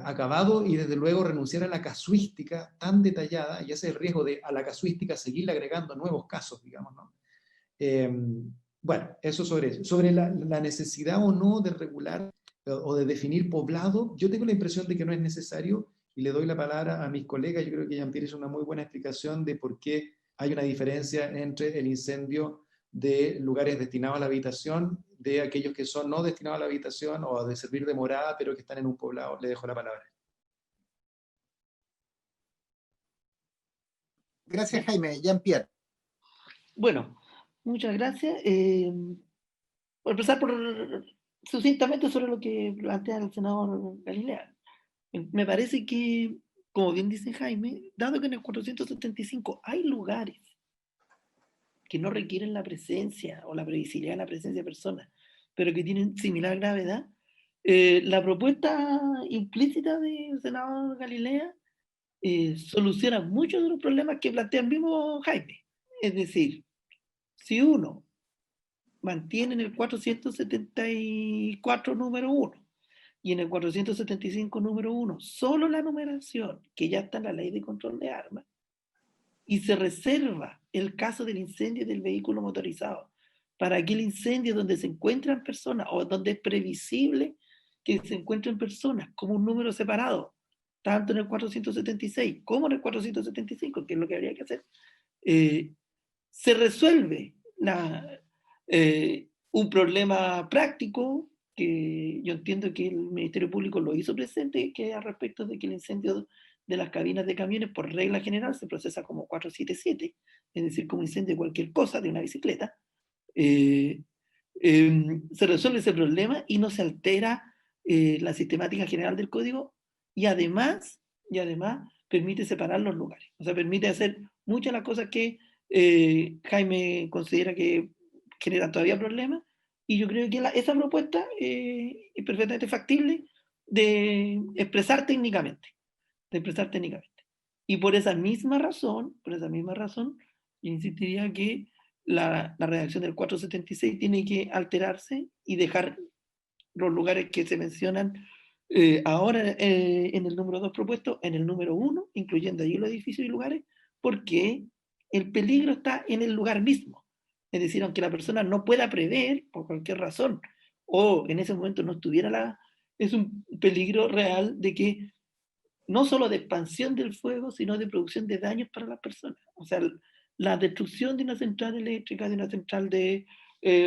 acabado y desde luego renunciar a la casuística tan detallada, y ese es el riesgo de a la casuística seguirle agregando nuevos casos, digamos, ¿no? Bueno, eso sobre eso. Sobre la necesidad o no de regular o de definir poblado, yo tengo la impresión de que no es necesario, y le doy la palabra a mis colegas. Yo creo que Jean-Pierre hizo una muy buena explicación de por qué hay una diferencia entre el incendio de lugares destinados a la habitación, de aquellos que son no destinados a la habitación o de servir de morada, pero que están en un poblado. Le dejo la palabra. Gracias, Jaime. Jean-Pierre. Bueno, muchas gracias. Por empezar sucintamente sobre lo que plantea el senador Galilea. Me parece que, como bien dice Jaime, dado que en el 475 hay lugares que no requieren la presencia o la previsibilidad de la presencia de personas, pero que tienen similar gravedad, la propuesta implícita del senador Galilea soluciona muchos de los problemas que plantea el mismo Jaime. Es decir, si uno mantiene en el 474 número 1 y en el 475 número 1 solo la numeración que ya está en la ley de control de armas, y se reserva el caso del incendio del vehículo motorizado para aquel incendio donde se encuentran personas o donde es previsible que se encuentren personas como un número separado, tanto en el 476 como en el 475, que es lo que habría que hacer, se resuelve Un problema práctico que yo entiendo que el Ministerio Público lo hizo presente, que es al respecto de que el incendio de las cabinas de camiones, por regla general, se procesa como 477, es decir, como incendio de cualquier cosa, de una bicicleta. Se resuelve ese problema y no se altera la sistemática general del código, y además permite separar los lugares. O sea, permite hacer muchas de las cosas que Jaime considera que generan todavía problemas, y yo creo que esa propuesta es perfectamente factible de expresar técnicamente. Y por esa misma razón, yo insistiría que la redacción del 476 tiene que alterarse y dejar los lugares que se mencionan ahora en el número 2 propuesto, en el número 1, incluyendo allí los edificios y lugares, porque el peligro está en el lugar mismo. Es decir, aunque la persona no pueda prever, por cualquier razón, o en ese momento no estuviera es un peligro real de que no solo de expansión del fuego, sino de producción de daños para las personas. O sea, la destrucción de una central eléctrica, de una central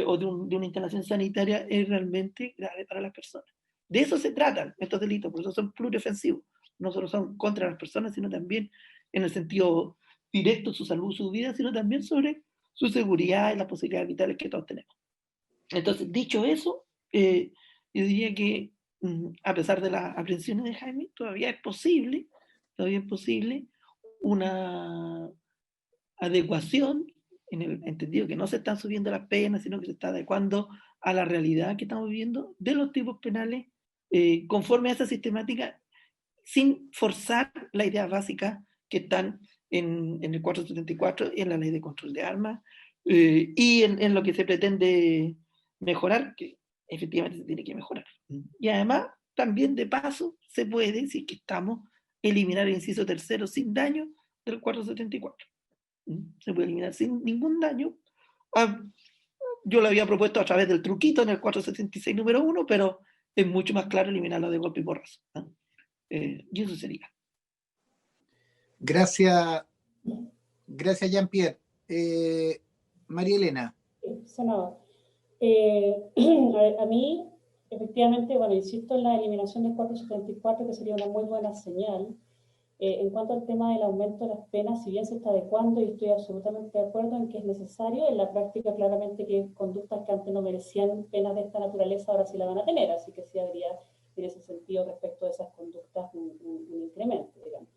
o de una instalación sanitaria es realmente grave para las personas. De eso se tratan estos delitos, por eso son pluriofensivos. No solo son contra las personas, sino también en el sentido directo su salud, su vida, sino también sobre su seguridad y las posibilidades vitales que todos tenemos. Entonces, dicho eso, yo diría que a pesar de las aprensiones de Jaime, todavía es posible una adecuación, en el entendido que no se están subiendo las penas, sino que se está adecuando a la realidad que estamos viviendo de los tipos penales conforme a esa sistemática, sin forzar las ideas básicas que están en el 474 y en la ley de control de armas, y en lo que se pretende mejorar, que efectivamente se tiene que mejorar. Y además, también de paso, se puede, si es que estamos, eliminar el inciso tercero sin daño del 474. Se puede eliminar sin ningún daño. Yo lo había propuesto a través del truquito en el 476 número 1, pero es mucho más claro eliminarlo de golpe y porrazo. Y eso sería. Gracias, Jean-Pierre. María Elena. Senador. A mí, efectivamente, bueno, insisto en la eliminación del 474, que sería una muy buena señal. En cuanto al tema del aumento de las penas, si bien se está adecuando, y estoy absolutamente de acuerdo en que es necesario, en la práctica claramente que conductas que antes no merecían penas de esta naturaleza ahora sí la van a tener, así que sí habría en ese sentido respecto de esas conductas un incremento, digamos.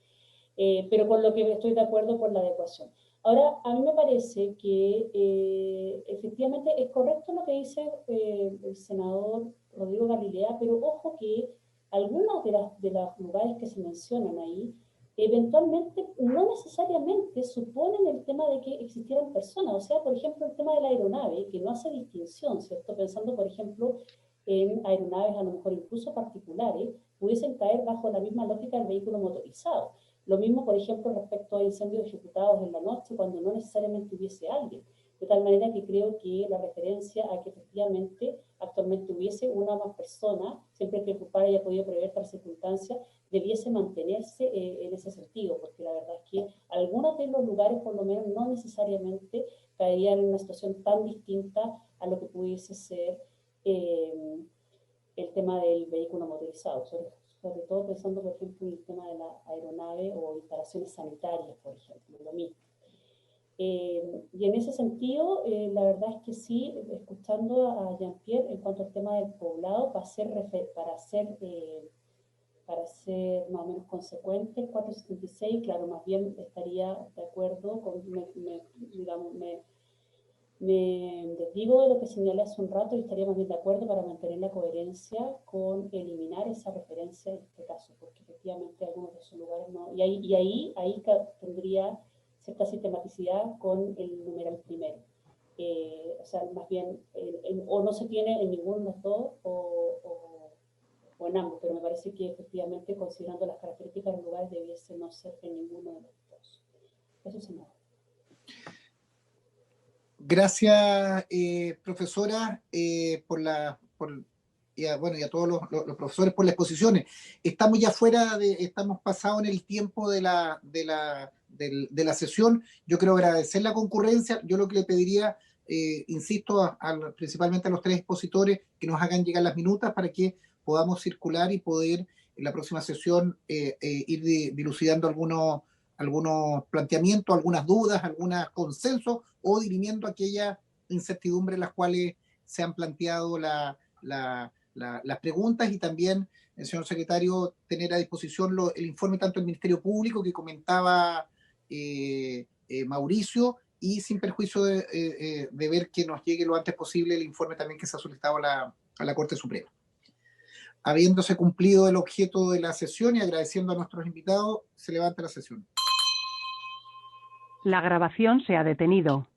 Pero con lo que estoy de acuerdo por la adecuación. Ahora, a mí me parece que efectivamente es correcto lo que dice el senador Rodrigo Galilea, pero ojo que algunos de los lugares que se mencionan ahí eventualmente no necesariamente suponen el tema de que existieran personas. O sea, por ejemplo, el tema de la aeronave, que no hace distinción, ¿cierto? Pensando, por ejemplo, en aeronaves a lo mejor incluso particulares, pudiesen caer bajo la misma lógica del vehículo motorizado. Lo mismo, por ejemplo, respecto a incendios ejecutados en la noche, cuando no necesariamente hubiese alguien. De tal manera que creo que la referencia a que efectivamente actualmente hubiese una o más personas, siempre que el culpable haya podido prever tal circunstancia, debiese mantenerse en ese sentido, porque la verdad es que algunos de los lugares, por lo menos, no necesariamente caerían en una situación tan distinta a lo que pudiese ser el tema del vehículo motorizado, sobre todo pensando, por ejemplo, en el tema de la aeronave o instalaciones sanitarias, por ejemplo, lo mismo. Y en ese sentido, la verdad es que sí, escuchando a Jean-Pierre en cuanto al tema del poblado, para ser más o menos consecuente, 476, claro, más bien estaría de acuerdo con, me desdigo de lo que señalé hace un rato y estaría más bien de acuerdo para mantener la coherencia con eliminar esa referencia en este caso, porque efectivamente algunos de esos lugares no, y ahí tendría cierta sistematicidad con el numeral primero. O sea, más bien, o no se tiene en ninguno de los dos o en ambos, pero me parece que efectivamente, considerando las características de los lugares, debiese no ser en ninguno de los dos. Eso se me da. Gracias, profesora, y a todos los profesores por las exposiciones. Estamos ya estamos pasados en el tiempo de la sesión. Yo quiero agradecer la concurrencia. Yo lo que le pediría insisto, principalmente a los tres expositores que nos hagan llegar las minutas para que podamos circular y poder en la próxima sesión ir dilucidando algunos planteamientos, algunas dudas, algunos consensos o dirimiendo aquellas incertidumbres en las cuales se han planteado las preguntas, y también, señor secretario, tener a disposición el informe tanto del Ministerio Público que comentaba Mauricio, y sin perjuicio de ver que nos llegue lo antes posible el informe también que se ha solicitado a la Corte Suprema. Habiéndose cumplido el objeto de la sesión y agradeciendo a nuestros invitados, se levanta la sesión. La grabación se ha detenido.